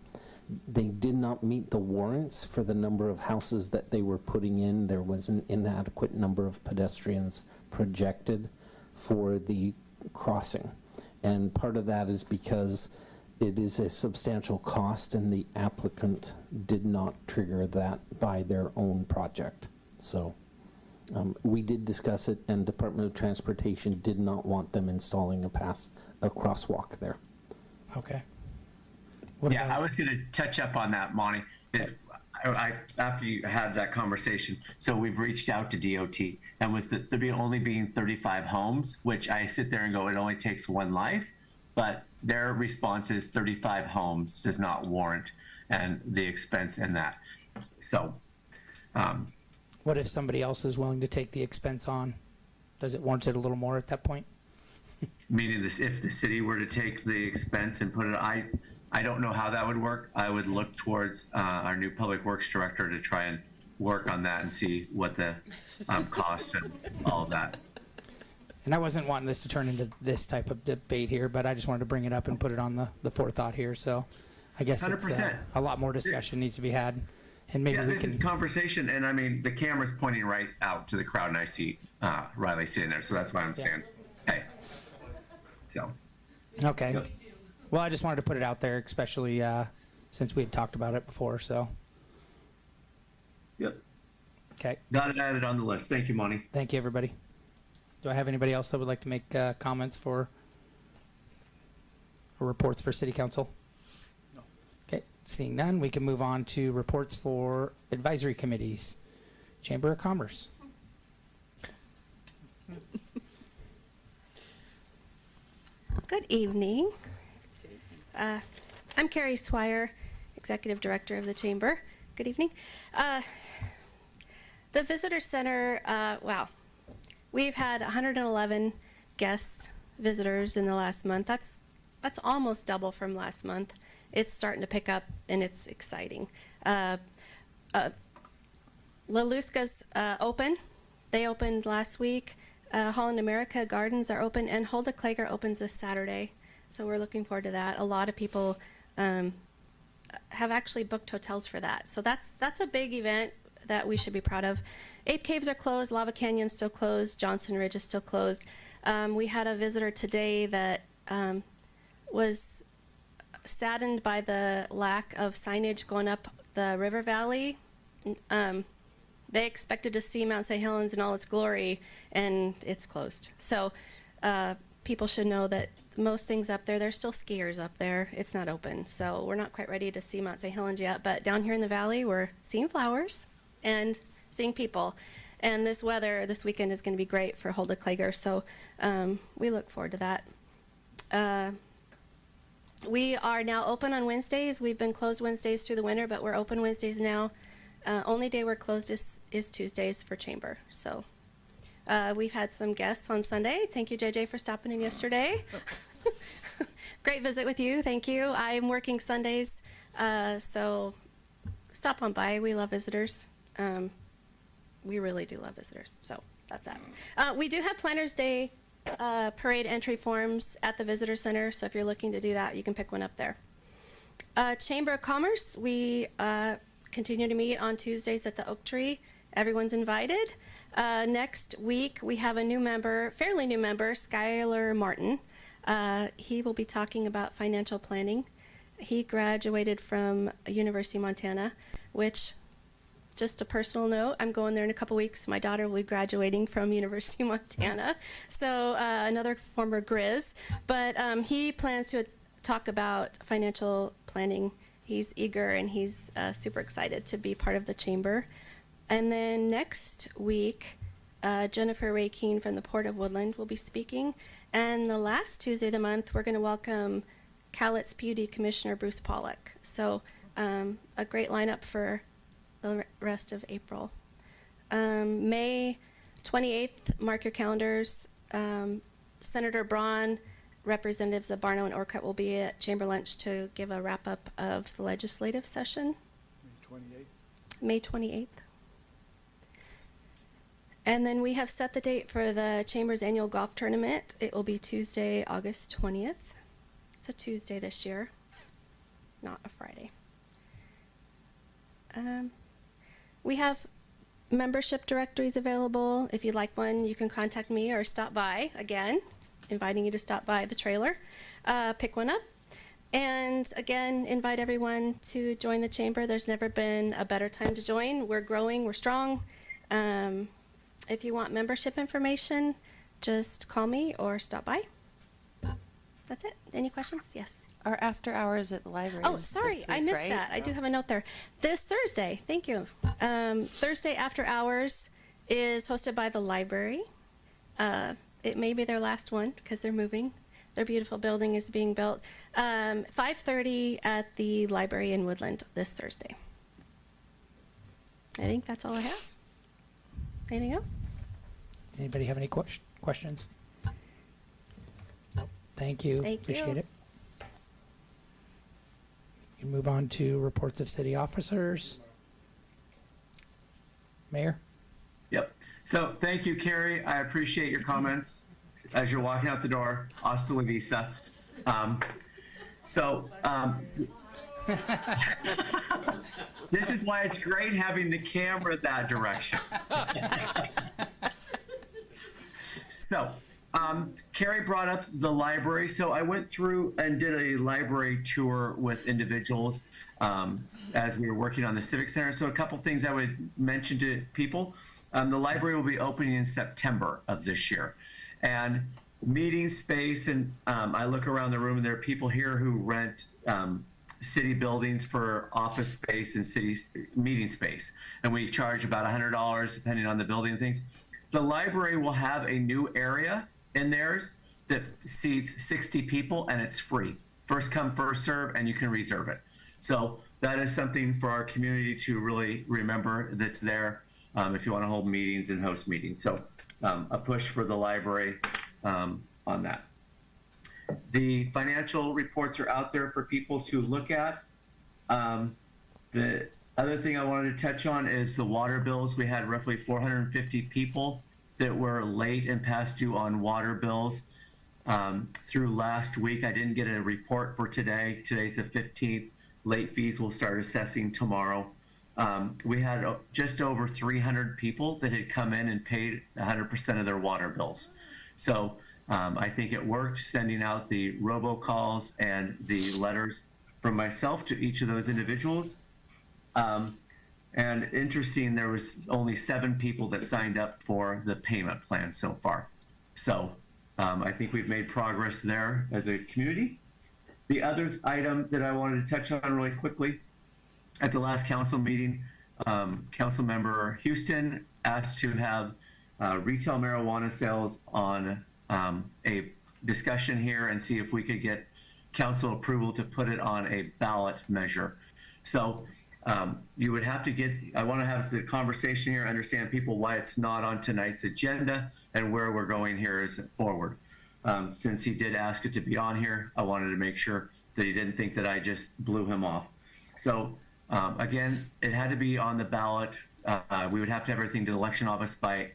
they did not meet the warrants for the number of houses that they were putting in. There was an inadequate number of pedestrians projected for the crossing. And part of that is because it is a substantial cost and the applicant did not trigger that by their own project. So we did discuss it, and Department of Transportation did not want them installing a crosswalk there. Okay. I was going to touch up on that, Monty. After you had that conversation, so we've reached out to DOT, and with there only being 35 homes, which I sit there and go, it only takes one life, but their response is 35 homes does not warrant and the expense in that. So, What if somebody else is willing to take the expense on? Does it warrant it a little more at that point? meaning this, if the city were to take the expense and put it, I don't know how that would work. I would look towards our new public works director to try and work on that and see what the costs and all of that. And I wasn't wanting this to turn into this type of debate here, but I just wanted to bring it up and put it on the forethought here. So I guess it's 100%. A lot more discussion needs to be had, and maybe we this can. is conversation, and I mean the camera's pointing right out to the crowd, and I see Riley sitting there, so that's why I'm saying, hey. So. Okay. Well, I just wanted to put it out there, especially since we had talked about it before. So. Yep. Okay. Got it added on the list. Thank you, Monty. Thank you, everybody. Do I have anybody else that would like to make comments or reports for City Council? No. Okay. Seeing none, we can move on to reports for advisory committees. Chamber of Commerce. Good evening. I'm Carrie Swire, Executive Director of the Chamber. Good evening. The Visitor Center, wow. We've had 111 guests, visitors in the last month. That's almost double from last month. It's starting to pick up, and it's exciting. La Lusca's open. They opened last week. Holland America Gardens are open, and Hulda Klager opens this Saturday. So we're looking forward to that. A lot of people have actually booked hotels for that. So that's a big event that we should be proud of. Ape Caves are closed. Lava Canyon's still closed. Johnson Ridge is still closed. We had a visitor today that was saddened by the lack of signage going up the river valley. They expected to see Mount St. Helens in all its glory, and it's closed. So people should know that most things up there, there's still skiers up there. It's not open. So we're not quite ready to see Mount St. Helens yet, but down here in the valley, we're seeing flowers and seeing people. And this weather this weekend is going to be great for Hulda Klager, so we look forward to that. We are now open on Wednesdays. We've been closed Wednesdays through the winter, but we're open Wednesdays now. Only day we're closed is Tuesdays for chamber. So we've had some guests on Sunday. Thank you, JJ, for stopping in yesterday. Great visit with you. Thank you. I'm working Sundays, so stop on by. We love visitors. We really do love visitors. So that's that. We do have Planners Day parade entry forms at the Visitor Center. So if you're looking to do that, you can pick one up there. Chamber of Commerce, we continue to meet on Tuesdays at the Oak Tree. Everyone's invited. Next week, we have a new member, fairly new member, Skylar Martin. He will be talking about financial planning. He graduated from University of Montana, which, just a personal note, I'm going there in a couple weeks. My daughter will be graduating from University of Montana, so another former Grizz. But he plans to talk about financial planning. He's eager and he's super excited to be part of the chamber. And then next week, Jennifer Ray Keene from the Port of Woodland will be speaking. And the last Tuesday of the month, we're going to welcome Cowlitz Beauty Commissioner Bruce Pollock. So a great lineup for the rest of April. May 28th, mark your calendars. Senator Braun, representatives of Barno and Orcutt will be at Chamber Lunch to give a wrap-up of the legislative session. May 28th. And then we have set the date for the Chamber's annual golf tournament. It will be Tuesday, August 20th. It's a Tuesday this year, not a Friday. We have membership directories available. If you'd like one, you can contact me or stop by. Again, inviting you to stop by the trailer. Pick one up. And again, invite everyone to join the chamber. There's never been a better time to join. We're growing, we're strong. If you want membership information, just call me or stop by. That's it. Any questions? Yes. Our after hours at the library. Oh, is sorry, this I week, missed right? that. I do have a note there. This Thursday, thank you. Thursday after hours is hosted by the library. It may be their last one because they're moving. Their beautiful building is being built. 5:30 at the library in Woodland this Thursday. I think that's all I have. Anything else? Does anybody have any questions? Thank you. Thank you. Appreciate it. You move on to reports of city officers. Mayor? Yep. So thank you, Carrie. I appreciate your comments as you're walking out the door. Hasta la vista. This is why it's great having the camera that direction. So, Carrie brought up the library. So I went through and did a library tour with individuals as we were working on the Civic Center. So a couple things I would mention to people. The library will be opening in September of this year. And meeting space, and I look around the room and there are people here who rent city buildings for office space and city meeting space. And we charge about $100 depending on the building and things. The library will have a new area in theirs that seats 60 people and it's free. First come, first serve, and you can reserve it. So that is something for our community to really remember that's there if you want to hold meetings and host meetings. So a push for the library on that. The financial reports are out there for people to look at. The other thing I wanted to touch on is the water bills. We had roughly 450 people that were late and past due on water bills through last week. I didn't get a report for today. Today's the 15th. Late fees will start assessing tomorrow. We had just over 300 people that had come in and paid 100% of their water bills. So I think it worked, sending out the robocalls and the letters from myself to each of those individuals. And interesting, there was only 7 people that signed up for the payment plan so far. So I think we've made progress there as a community. The other item that I wanted to touch on really quickly, at the last council meeting, Council Member Houston asked to have retail marijuana sales on a discussion here and see if we could get council approval to put it on a ballot measure. So You would have to get, I want to have the conversation here, understand people why it's not on tonight's agenda and where we're going here is forward. Since he did ask it to be on here, I wanted to make sure that he didn't think that I just blew him off. So again, it had to be on the ballot. We would have to have everything to the election office by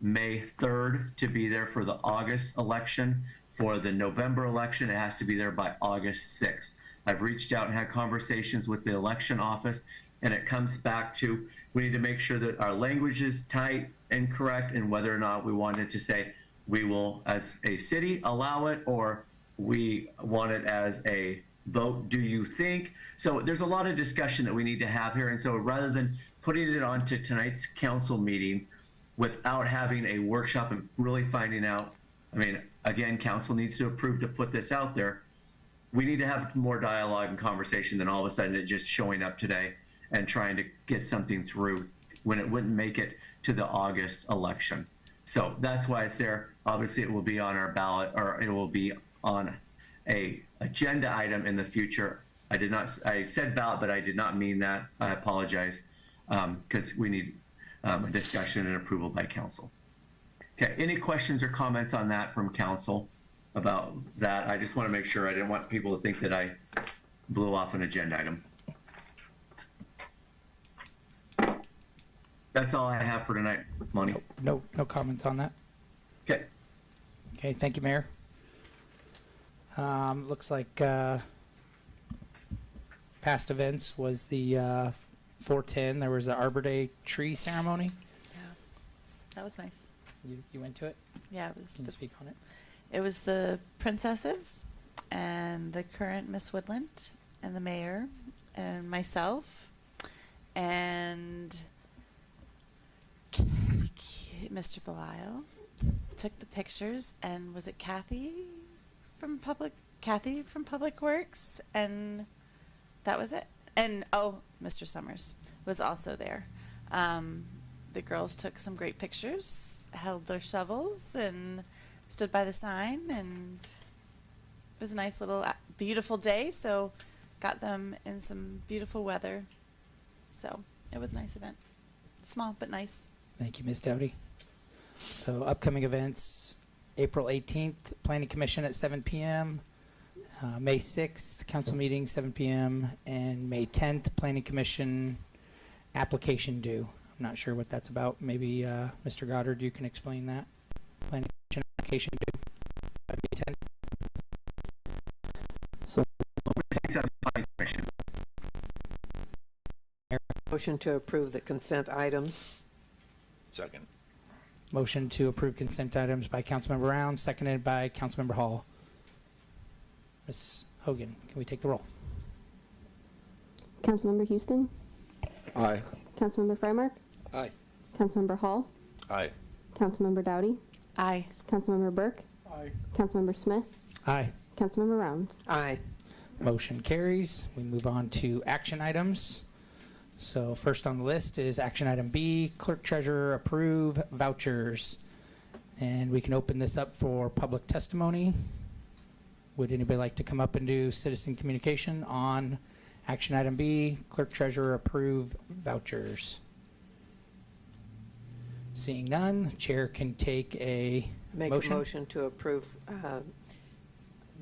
May 3rd to be there for the August election. For the November election, it has to be there by August 6th. I've reached out and had conversations with the election office, and it comes back to we need to make sure that our language is tight and correct, and whether or not we wanted to say we will, as a city, allow it, or we want it as a vote, do you think? So there's a lot of discussion that we need to have here, and so rather than putting it onto tonight's council meeting without having a workshop and really finding out, I mean, again, council needs to approve to put this out there. We need to have more dialogue and conversation than all of a sudden it just showing up today and trying to get something through when it wouldn't make it to the August election. So that's why it's there. Obviously, it will be on our ballot, or it will be on a agenda item in the future. I said ballot, but I did not mean that. I apologize, because we need a discussion and approval by council. Okay, any questions or comments on that from council about that? I just want to make sure, I didn't want people to think that I blew off an agenda item. That's all I have for tonight, Monty. No comments on that. Okay. Okay, thank you, Mayor. Looks like past events was the 410. There was the Arbor Day tree ceremony. Yeah, that was nice. You went to it? Yeah, it was. Can you speak on it? It was the princesses and the current Miss Woodland and the mayor and myself and Mr. Belial took the pictures, and was it Kathy from Public Works, and that was it. And Mr. Summers was also there. The girls took some great pictures, held their shovels, and stood by the sign, and it was a nice little beautiful day, so got them in some beautiful weather. So it was a nice event. Small but nice. Thank you, Ms. Dowdy. So upcoming events, April 18th, Planning Commission at 7 p.m., May 6th, council meeting 7 p.m., and May 10th, Planning Commission application due. I'm not sure what that's about. Maybe Mr. Goddard, you can explain that. Planning Commission application due by May 10th. So Motion to approve the consent items. Second. Motion to approve consent items by Councilmember Round, seconded by Councilmember Hall. Ms. Hogan, can we take the roll? Councilmember Houston, Aye. Councilmember Freimark, Aye. Councilmember Hall, Aye. Councilmember Dowdy, Aye. Councilmember Burke, Aye. Councilmember Smith, Aye. Councilmember Rounds. Aye. Motion carries. We move on to action items. So first on the list is action item B, clerk treasurer approve vouchers. And we can open this up for public testimony. Would anybody like to come up and do citizen communication on action item B, clerk treasurer approve vouchers? Seeing none, chair can take a Make motion. a motion to approve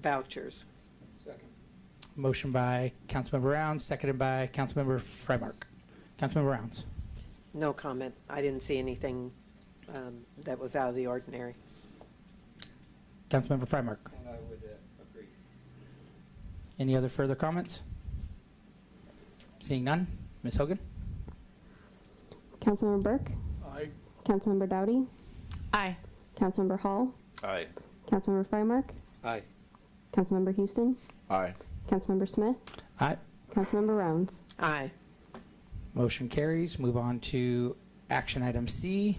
vouchers. Second. Motion by Councilmember Rounds, seconded by Councilmember Freimark. Councilmember Rounds. No comment. I didn't see anything that was out of the ordinary. Councilmember Freimark. And I would agree. Any other further comments? Seeing none, Ms. Hogan? Councilmember Burke, Aye. Councilmember Dowdy, Aye. Councilmember Hall, Aye. Councilmember Freimark, Aye. Councilmember Houston, Aye. Councilmember Smith, Aye. Councilmember Rounds. Aye. Motion carries. Move on to action item C.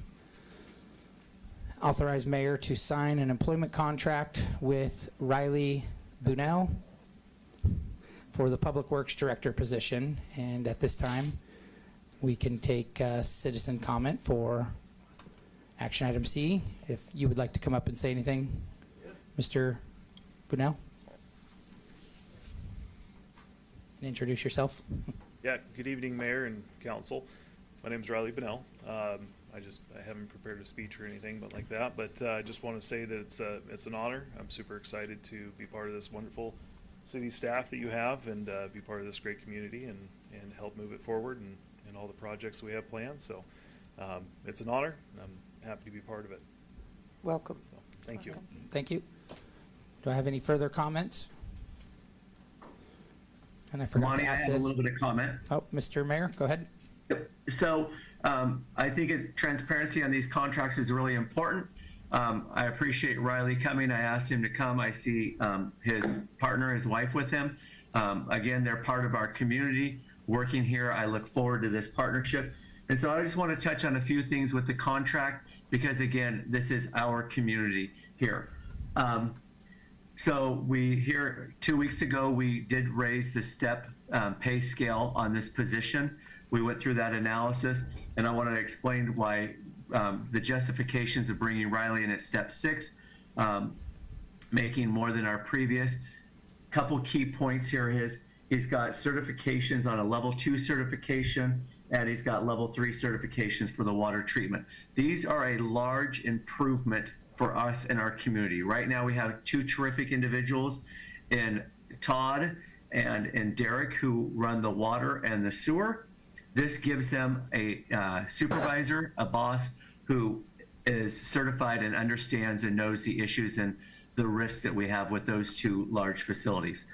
Authorize mayor to sign an employment contract with Riley Bunnell for the Public Works Director position. And at this time, we can take citizen comment for action item C. If you would like to come up and say anything, Mr. Bunnell? And introduce yourself. Yeah, good evening, Mayor and Council. My name is Riley Bennell. I haven't prepared a speech or anything like that, but I just want to say that it's an honor. I'm super excited to be part of this wonderful city staff that you have and be part of this great community and help move it forward and all the projects we have planned. So it's an honor, and I'm happy to be part of it. Welcome. So, thank you. Thank you. Do I have any further comments? And I forgot Lonnie, to I ask have a this. little bit of comment. Oh, Mr. Mayor, go ahead. So I think transparency on these contracts is really important. I appreciate Riley coming. I asked him to come. I see his partner, his wife with him. Again, they're part of our community working here. I look forward to this partnership. And so I just want to touch on a few things with the contract because, again, this is our community here. So here 2 weeks ago, we did raise the step pay scale on this position. We went through that analysis, and I wanted to explain why the justifications of bringing Riley in at step 6, making more than our previous. Couple key points here is he's got certifications on a level 2 certification, and he's got level 3 certifications for the water treatment. These are a large improvement for us in our community. Right now we have 2 terrific individuals in Todd and in Derek who run the water and the sewer. This gives them a supervisor, a boss who is certified and understands and knows the issues and the risks that we have with those 2 large facilities.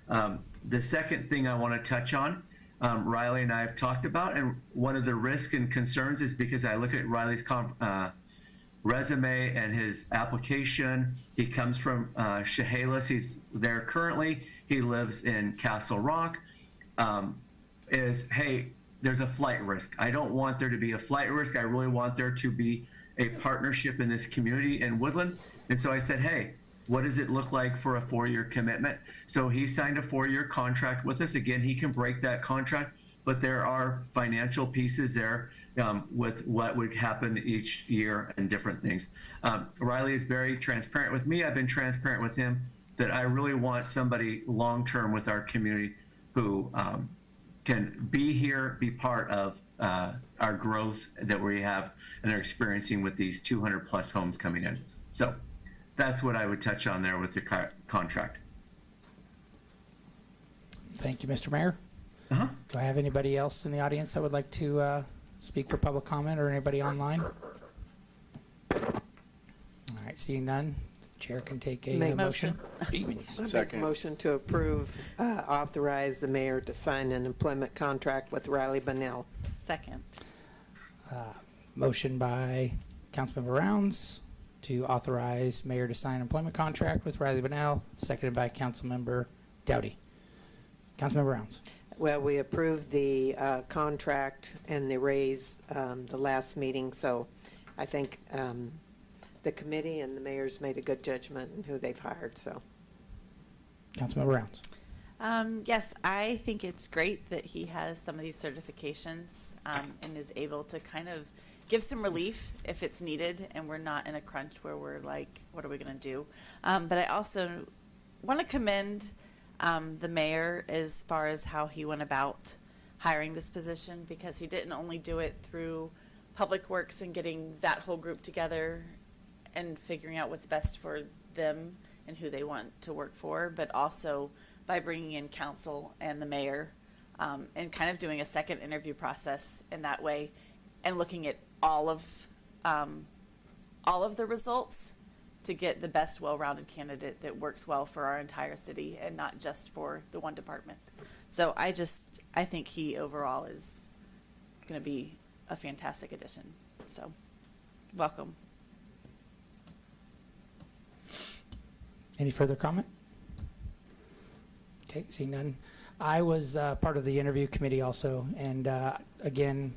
The second thing I want to touch on, Riley and I have talked about, and one of the risks and concerns is because I look at Riley's resume and his application. He comes from Chehalis. He's there currently. He lives in Castle Rock. There's a flight risk. I don't want there to be a flight risk. I really want there to be a partnership in this community in Woodland. And so I said, hey, what does it look like for a 4-year commitment? So he signed a 4-year contract with us. Again, he can break that contract, but there are financial pieces there with what would happen each year and different things. Riley is very transparent with me. I've been transparent with him that I really want somebody long-term with our community who can be here, be part of our growth that we have and are experiencing with these 200 plus homes coming in. So that's what I would touch on there with the contract. Thank you, Mr. Mayor. Do I have anybody else in the audience that would like to speak for public comment or anybody online? All right, seeing none, Chair can take a motion. I make a motion to approve, authorize the mayor to sign an employment contract with Riley Bennell. Second. Motion by Councilmember Rounds to authorize mayor to sign employment contract with Riley Bennell, seconded by Councilmember Dowdy. Councilmember Rounds. Well, we approved the contract and the raise the last meeting, so I think the committee and the mayor's made a good judgment in who they've hired, so. Councilmember Rounds. Yes, I think it's great that he has some of these certifications and is able to kind of give some relief if it's needed and we're not in a crunch where we're like, what are we going to do? But I also want to commend the mayor as far as how he went about hiring this position, because he didn't only do it through Public Works and getting that whole group together and figuring out what's best for them and who they want to work for, but also by bringing in council and the mayor and kind of doing a second interview process in that way and looking at all of the results to get the best well-rounded candidate that works well for our entire city and not just for the one department. So I think he overall is going to be a fantastic addition. So welcome. Any further comment? Okay, seeing none. I was part of the interview committee also, and again,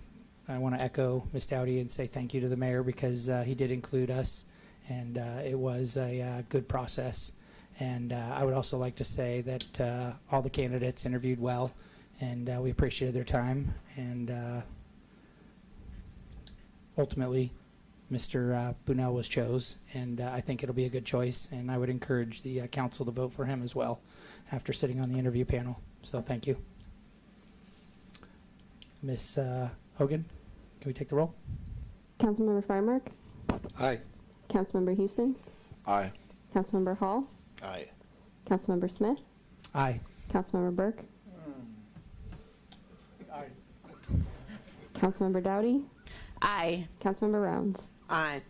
I want to echo Ms. Dowdy and say thank you to the mayor because he did include us, and it was a good process. And I would also like to say that all the candidates interviewed well, and we appreciated their time. And ultimately, Mr. Bunnell was chose, and I think it'll be a good choice. And I would encourage the council to vote for him as well after sitting on the interview panel. So thank you. Ms. Hogan, can we take the roll? Councilmember Frymark, Aye. Councilmember Houston, Aye. Councilmember Hall, Aye. Councilmember Smith, Aye. Councilmember Burke, Aye. Councilmember Dowdy, Aye. Councilmember Rounds. Aye.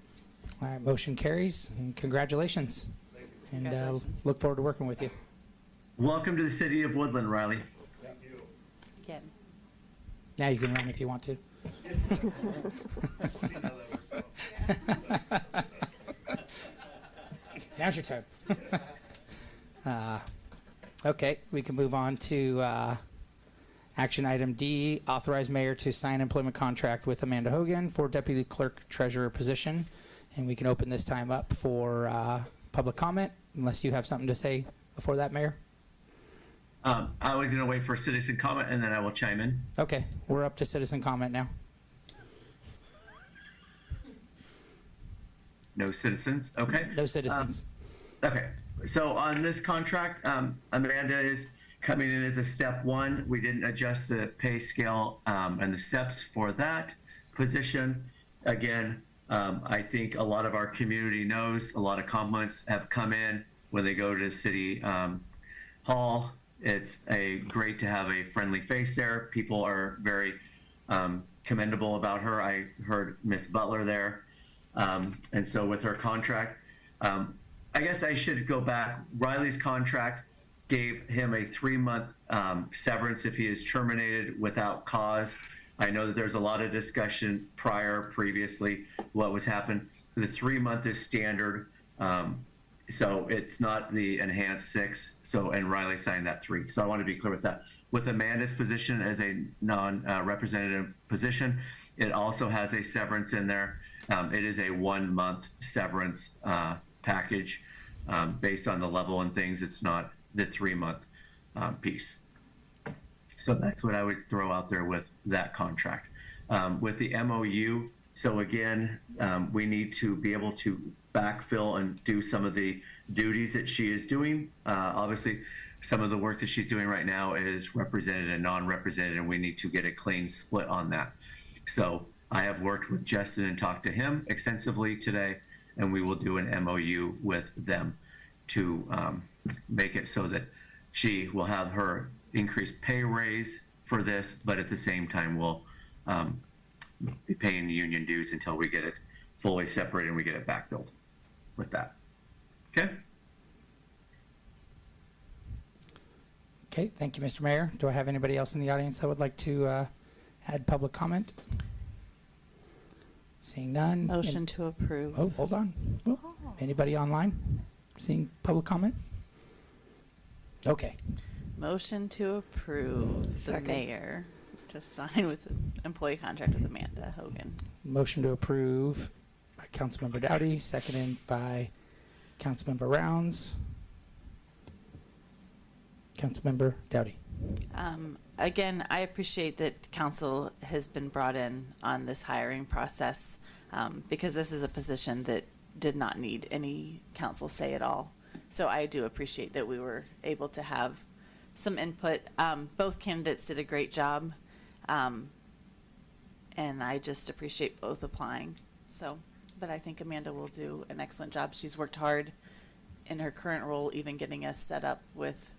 All right, motion carries, and congratulations. And look forward to working with you. Welcome to the city of Woodland, Riley. Again. Now you can run if you want to. Now's your time. Okay, we can move on to action item D, authorize mayor to sign employment contract with Amanda Hogan for deputy clerk treasurer position. And we can open this time up for public comment, unless you have something to say before that, Mayor. I was going to wait for citizen comment and then I will chime in. Okay, we're up to citizen comment now. No citizens? Okay. No citizens. Okay, so on this contract, Amanda is coming in as a step one. We didn't adjust the pay scale and the steps for that position. Again, I think a lot of our community knows, a lot of compliments have come in when they go to City Hall. It's great to have a friendly face there. People are very commendable about her. I heard Miss Butler there. And so with her contract, I guess I should go back. Riley's contract gave him a 3-month severance if he is terminated without cause. I know that there's a lot of discussion previously, what was happened. The 3-month is standard. So it's not the enhanced 6. So, and Riley signed that 3. So I want to be clear with that. With Amanda's position as a non-representative position, it also has a severance in there. It is a 1-month severance package based on the level and things. It's not the 3-month piece. So that's what I would throw out there with that contract. With the MOU, so again, we need to be able to backfill and do some of the duties that she is doing. Obviously, some of the work that she's doing right now is represented and non-represented, and we need to get a clean split on that. So I have worked with Justin and talked to him extensively today, and we will do an MOU with them to make it so that she will have her increased pay raise for this, but at the same time will be paying union dues until we get it fully separated and we get it backfilled with that. Okay? Okay, thank you, Mr. Mayor. Do I have anybody else in the audience that would like to add public comment? Seeing none. Motion to approve. Oh, hold on. Oh, anybody online? Seeing public comment? Okay. Motion to approve the mayor to sign with the employee contract with Amanda Hogan. Motion to approve by Councilmember Dowdy, seconded by Councilmember Rounds. Councilmember Dowdy. Again, I appreciate that council has been brought in on this hiring process because this is a position that did not need any council say at all. So I do appreciate that we were able to have some input. Both candidates did a great job, and I just appreciate both applying. So, but I think Amanda will do an excellent job. She's worked hard in her current role, even getting us set up with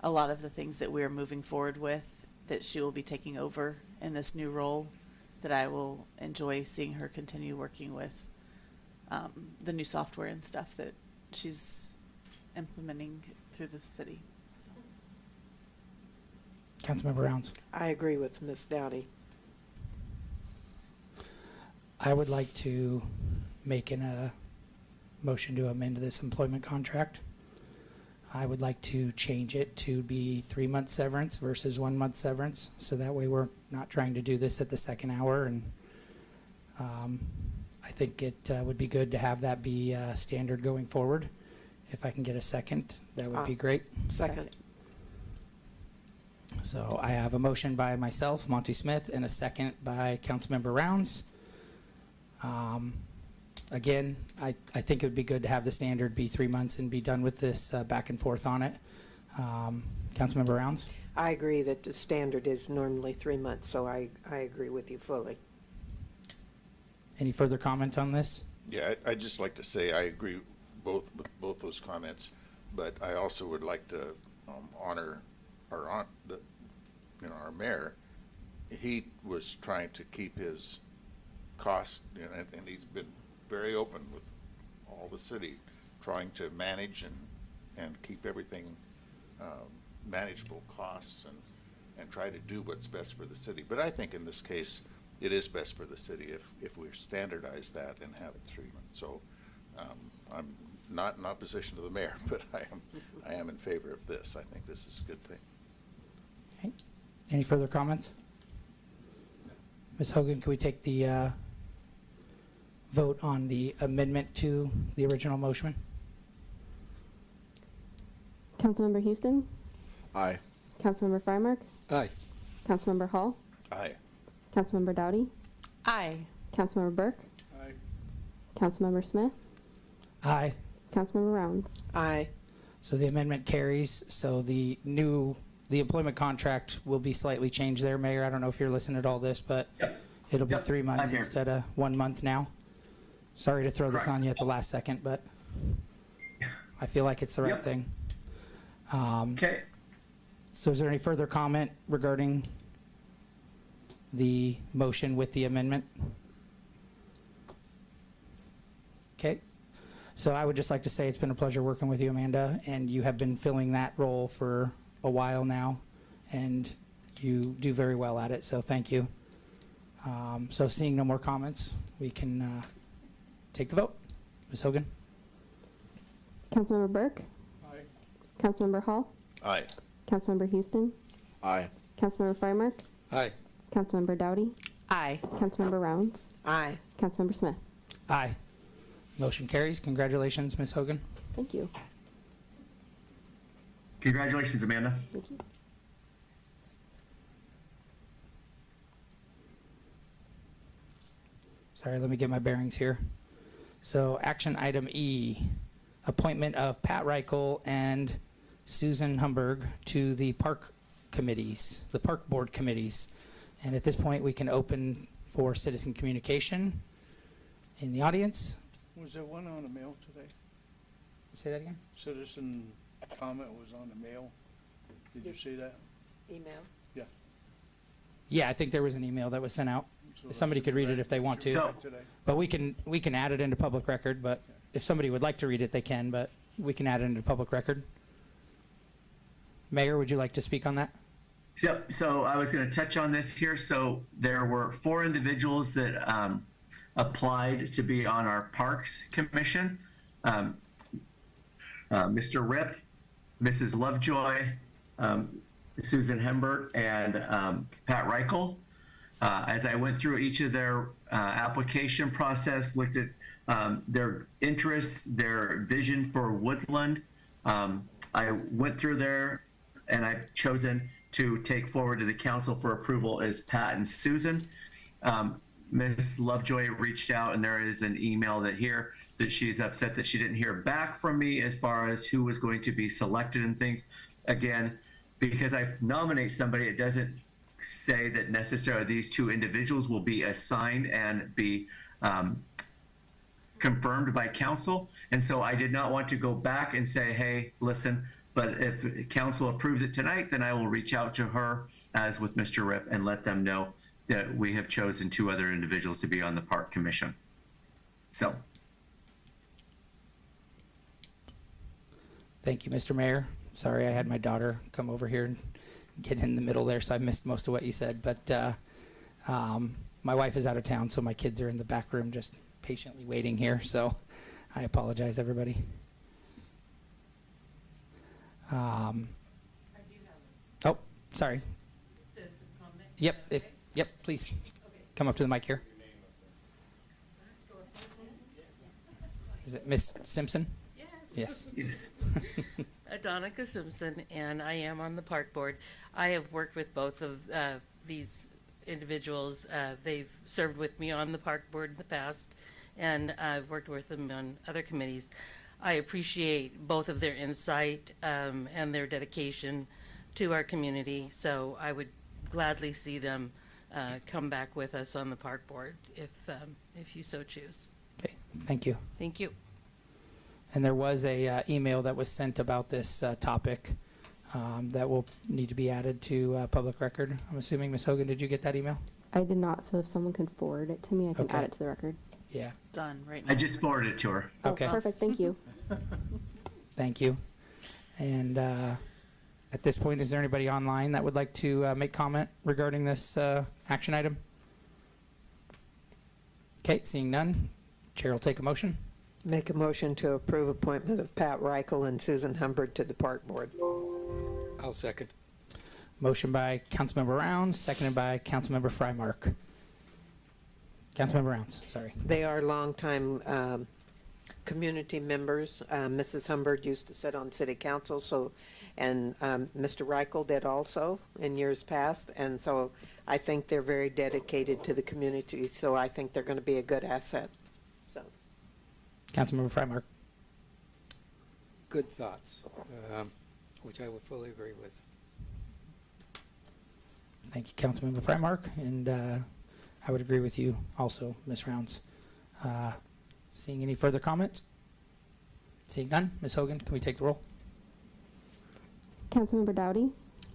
a lot of the things that we're moving forward with, that she will be taking over in this new role, that I will enjoy seeing her continue working with the new software and stuff that she's implementing through the city. So. Councilmember Rounds. I agree with Ms. Dowdy. I would like to make a motion to amend this employment contract. I would like to change it to be 3-month severance versus 1-month severance, so that way we're not trying to do this at the second hour. And I think it would be good to have that be standard going forward. If I can get a second, that would be great. Second. So I have a motion by myself, Monty Smith, and a second by Councilmember Rounds. Again, I think it would be good to have the standard be 3 months and be done with this back and forth on it. Councilmember Rounds? I agree that the standard is normally 3 months, so I agree with you fully. Any further comment on this? Yeah, I'd just like to say I agree with both those comments, but I also would like to honor our mayor. He was trying to keep his costs, and he's been very open with all the city, trying to manage and keep everything manageable costs and try to do what's best for the city. But I think in this case, it is best for the city if we standardize that and have it 3 months. So I'm not in opposition to the mayor, but I am in favor of this. I think this is a good thing. Okay. Any further comments? Ms. Hogan, can we take the vote on the amendment to the original motion? Councilmember Houston, Aye. Councilmember Freimark, Aye. Councilmember Hall, Aye. Councilmember Dowdy, Aye. Councilmember Burke, Aye. Councilmember Smith, Aye. Councilmember Rounds. Aye. So the amendment carries. So the employment contract will be slightly changed there, Mayor. I don't know if you're listening to all this, but it'll be 3 months I'm here. instead of 1 month now. Sorry to throw this Correct. on you at the last second, but I feel like it's the right Yep. thing. Okay. So is there any further comment regarding the motion with the amendment? Okay. So I would just like to say it's been a pleasure working with you, Amanda, and you have been filling that role for a while now, and you do very well at it, so thank you. So seeing no more comments, we can take the vote. Ms. Hogan? Councilmember Burke, Aye. Councilmember Hall, Aye. Councilmember Houston, Aye. Councilmember Freimark, Aye. Councilmember Dowdy, Aye. Councilmember Rounds, Aye. Councilmember Smith. Aye. Motion carries. Congratulations, Ms. Hogan. Thank you. Congratulations, Amanda. Thank you. Sorry, let me get my bearings here. So action item E, appointment of Pat Reichel and Susan Humberg to the park committees, the park board committees. And at this point, we can open for citizen communication in the audience. Was there one on the mail today? Say that again? Citizen comment was on the mail. Did you see that? Email? Yeah. Yeah, I think there was an email that was sent out. So Somebody that could should read be it if they want to. So- today. But we can add it into public record, but if somebody would like to read it, they can, but we can add it into public record. Mayor, would you like to speak on that? So I was going to touch on this here. So there were 4 individuals that applied to be on our Parks Commission. Mr. Rip, Mrs. Lovejoy, Susan Hembert, and Pat Reichel. As I went through each of their application process, looked at their interests, their vision for Woodland, I went through there and I've chosen to take forward to the council for approval is Pat and Susan. Ms. Lovejoy reached out, and there is an email that she's upset that she didn't hear back from me as far as who was going to be selected and things. Again, because I nominate somebody, it doesn't say that necessarily these 2 individuals will be assigned and be confirmed by council. And so I did not want to go back and say, hey, listen, but if council approves it tonight, then I will reach out to her as with Mr. Rip and let them know that we have chosen 2 other individuals to be on the park commission. So. Thank you, Mr. Mayor. Sorry, I had my daughter come over here and get in the middle there, so I missed most of what you said. But my wife is out of town, so my kids are in the back room just patiently waiting here. So I apologize, everybody. Oh, sorry. Yep, yep, please. Come up to the mic here. Is it Miss Simpson? Yes. Donica Simpson, and I am on the park board. I have worked with both of these individuals. They've served with me on the park board in the past, and I've worked with them on other committees. I appreciate both of their insight and their dedication to our community. So I would gladly see them come back with us on the park board if you so choose. Okay, thank you. Thank you. And there was a email that was sent about this topic that will need to be added to public record. I'm assuming, Ms. Hogan, did you get that email? I did not, so if someone can forward it to me, I can Okay. add it to the record. Yeah. Done right now. I just forwarded it to her. Okay. Oh, perfect, thank you. Thank you. And at this point, is there anybody online that would like to make comment regarding this action item? Okay, seeing none, Chair will take a motion. Make a motion to approve appointment of Pat Reichel and Susan Humbird to the Park Board. I'll second. Motion by Councilmember Rounds, seconded by Councilmember Frymark. Councilmember Rounds, sorry. They are longtime community members. Mrs. Humbird used to sit on city council, and Mr. Reichel did also in years past, and so I think they're very dedicated to the community, so I think they're going to be a good asset. So, Councilmember Frymark. Good thoughts, which I would fully agree with. Thank you, Councilmember Frymark, and I would agree with you also, Ms. Rounds. Seeing any further comments? Seeing none, Ms. Hogan, can we take the roll? Councilmember Dowdy,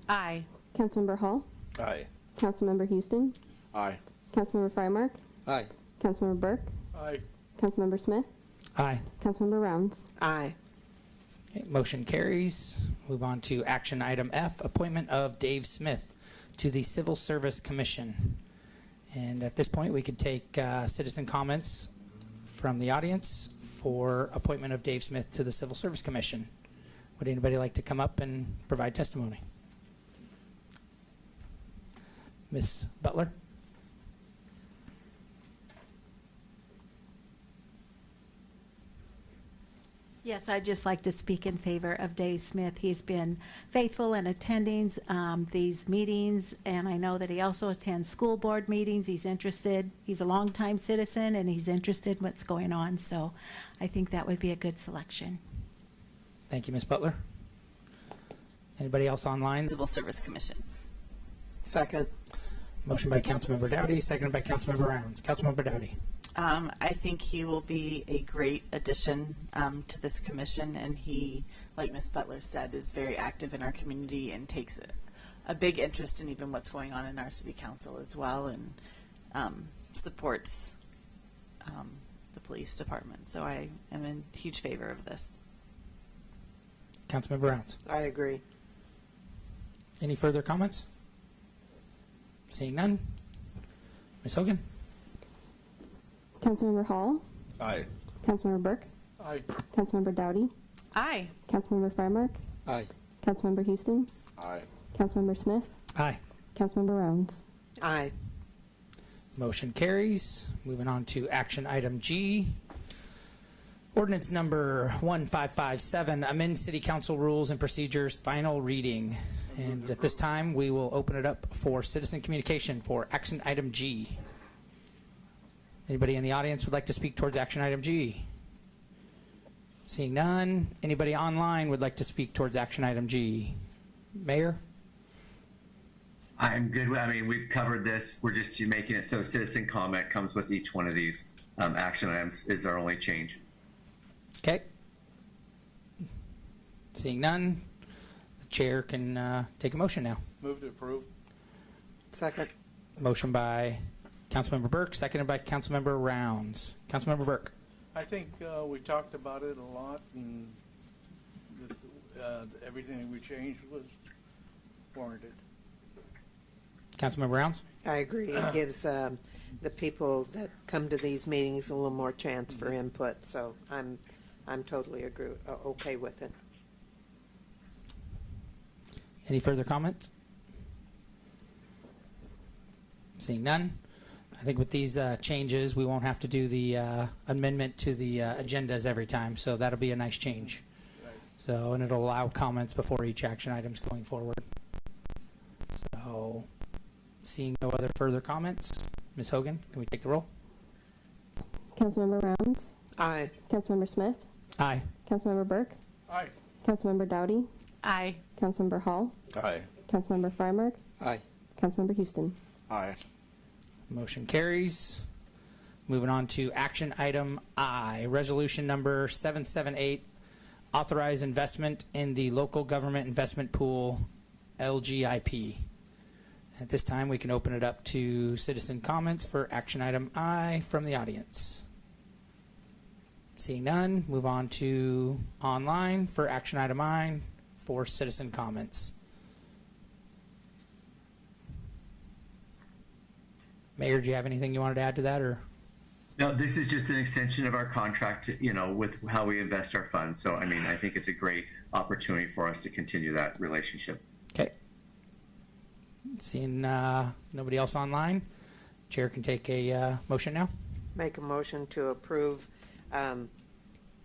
Aye. Councilmember Hall, Aye. Councilmember Houston, Aye. Councilmember Frymark, Aye. Councilmember Burke, Aye. Councilmember Smith, Aye. Councilmember Rounds. aye. Okay, motion carries. Move on to action item F, appointment of Dave Smith to the Civil Service Commission. And at this point, we could take citizen comments from the audience for appointment of Dave Smith to the Civil Service Commission. Would anybody like to come up and provide testimony? Ms. Butler? Yes, I'd just like to speak in favor of Dave Smith. He's been faithful in attending these meetings, and I know that he also attends school board meetings. He's interested. He's a longtime citizen, and he's interested in what's going on, so I think that would be a good selection. Thank you, Ms. Butler. Anybody else online? Civil Service Commission. Second. Motion by Councilmember Dowdy, seconded by Councilmember Rounds. Councilmember Dowdy. I think he will be a great addition to this commission, and he, like Ms. Butler said, is very active in our community and takes a big interest in even what's going on in our city council as well, and supports the police department. So I am in huge favor of this. Councilmember Rounds. I agree. Any further comments? Seeing none. Ms. Hogan? Councilmember Hall, Aye. Councilmember Burke, Aye. Councilmember Dowdy, Aye. Councilmember Frymark, Aye. Councilmember Houston, Aye. Councilmember Smith, Aye. Councilmember Rounds. Aye. Motion carries. Moving on to action item G. Ordinance number 1557, amend city council rules and procedures, final reading. And at this time, we will open it up for citizen communication for action item G. Anybody in the audience would like to speak towards action item G? Seeing none. Anybody online would like to speak towards action item G? Mayor? I'm good. I mean, we've covered this. We're just making it so citizen comment comes with each one of these action items is our only change. Okay. Seeing none, the chair can take a motion now. Move to approve. Second. Motion by Councilmember Burke, seconded by Councilmember Rounds. Councilmember Burke. I think we talked about it a lot, and everything that we changed was warranted. Councilmember Rounds. I agree. It gives the people that come to these meetings a little more chance for input, so I'm totally okay with it. Any further comments? Seeing none. I think with these changes, we won't have to do the amendment to the agendas every time, so that'll be a nice change. Right. So, and it'll allow comments before each action items going forward. So, seeing no other further comments, Ms. Hogan, can we take the roll? Councilmember Rounds, Aye. Councilmember Smith, Aye. Councilmember Burke, Aye. Councilmember Dowdy, Aye. Councilmember Hall, Aye. Councilmember Freimark, Aye. Councilmember Houston. Aye. Motion carries. Moving on to action item I, resolution number 778, authorize investment in the local government investment pool, LGIP. At this time, we can open it up to citizen comments for action item I from the audience. Seeing none, move on to online for action item I for citizen comments. Mayor, do you have anything you wanted to add to that, or? No, this is just an extension of our contract, you know, with how we invest our funds. So, I mean, I think it's a great opportunity for us to continue that relationship. Okay. Seeing nobody else online, Chair can take a motion now. Make a motion to approve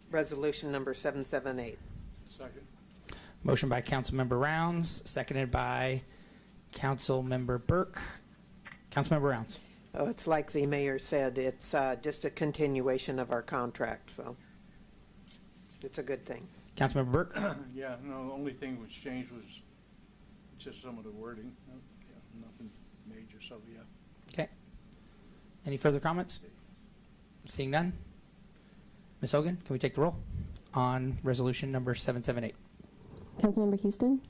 resolution number 778. Second. Motion by Councilmember Rounds, seconded by Councilmember Burke. Councilmember Rounds. Oh, it's like the mayor said, it's just a continuation of our contract, so it's a good thing. Councilmember Burke. Yeah, no, the only thing which changed was just some of the wording. Yeah, nothing major, so yeah. Okay. Any further comments? Seeing none. Ms. Hogan, can we take the roll on resolution number 778? Councilmember Houston,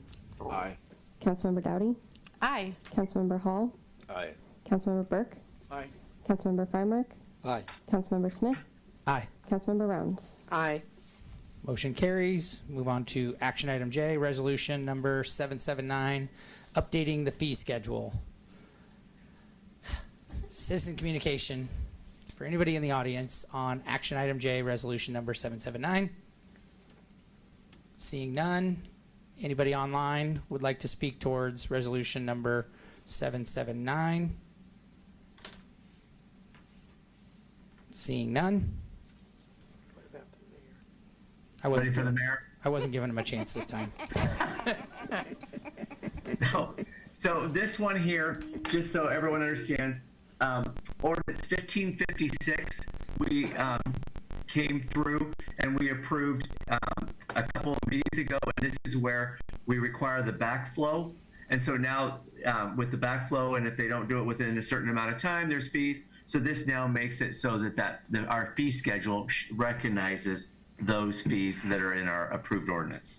Aye. Councilmember Dowdy, Aye. Councilmember Hall, Aye. Councilmember Burke, Aye. Councilmember Freimark, Aye. Councilmember Smith, Aye. Councilmember Rounds. Aye. Motion carries. Move on to action item J, resolution number 779, updating the fee schedule. Citizen communication for anybody in the audience on action item J, resolution number 779. Seeing none. Anybody online would like to speak towards resolution number 779? Seeing none. Ready for the mayor? I wasn't giving him a chance this time. No. So this one here, just so everyone understands, ordinance 1556, we came through and we approved a couple of meetings ago, and this is where we require the backflow. And so now with the backflow, and if they don't do it within a certain amount of time, there's fees. So this now makes it so that our fee schedule recognizes those fees that are in our approved ordinance.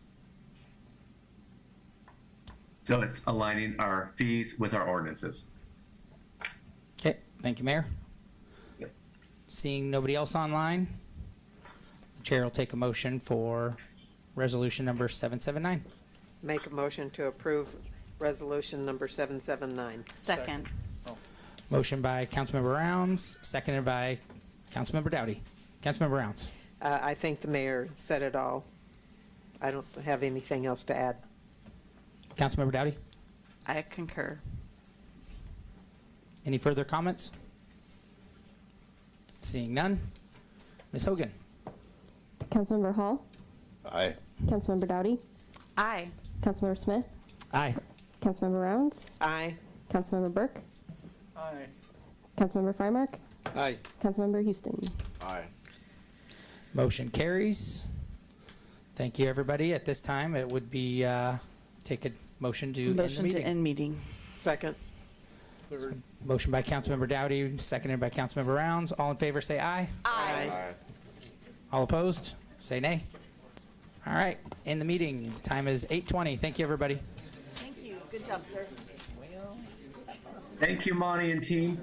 So it's aligning our fees with our ordinances. Okay, thank you, Mayor. Yep. Seeing nobody else online, the chair will take a motion for resolution number 779. Make a motion to approve resolution number 779. Second. Motion by Councilmember Rounds, seconded by Councilmember Dowdy. Councilmember Rounds. I think the mayor said it all. I don't have anything else to add. Councilmember Dowdy. I concur. Any further comments? Seeing none. Ms. Hogan. Councilmember Hall, Aye. Councilmember Dowdy, Aye. Councilmember Smith, Aye. Councilmember Rounds, Aye. Councilmember Burke, Aye. Councilmember Freimark, Aye. Councilmember Houston. Aye. Motion carries. Thank you, everybody. At this time, it would be take a motion to end the Motion to meeting. end meeting. Second. Third. Motion by Councilmember Dowdy, seconded by Councilmember Rounds. All in favor, say aye. Aye. Aye. All opposed, say nay. All right, end the meeting. Time is 8:20. Thank you, everybody. Thank you. Good job, sir. Thank you, Monty and team.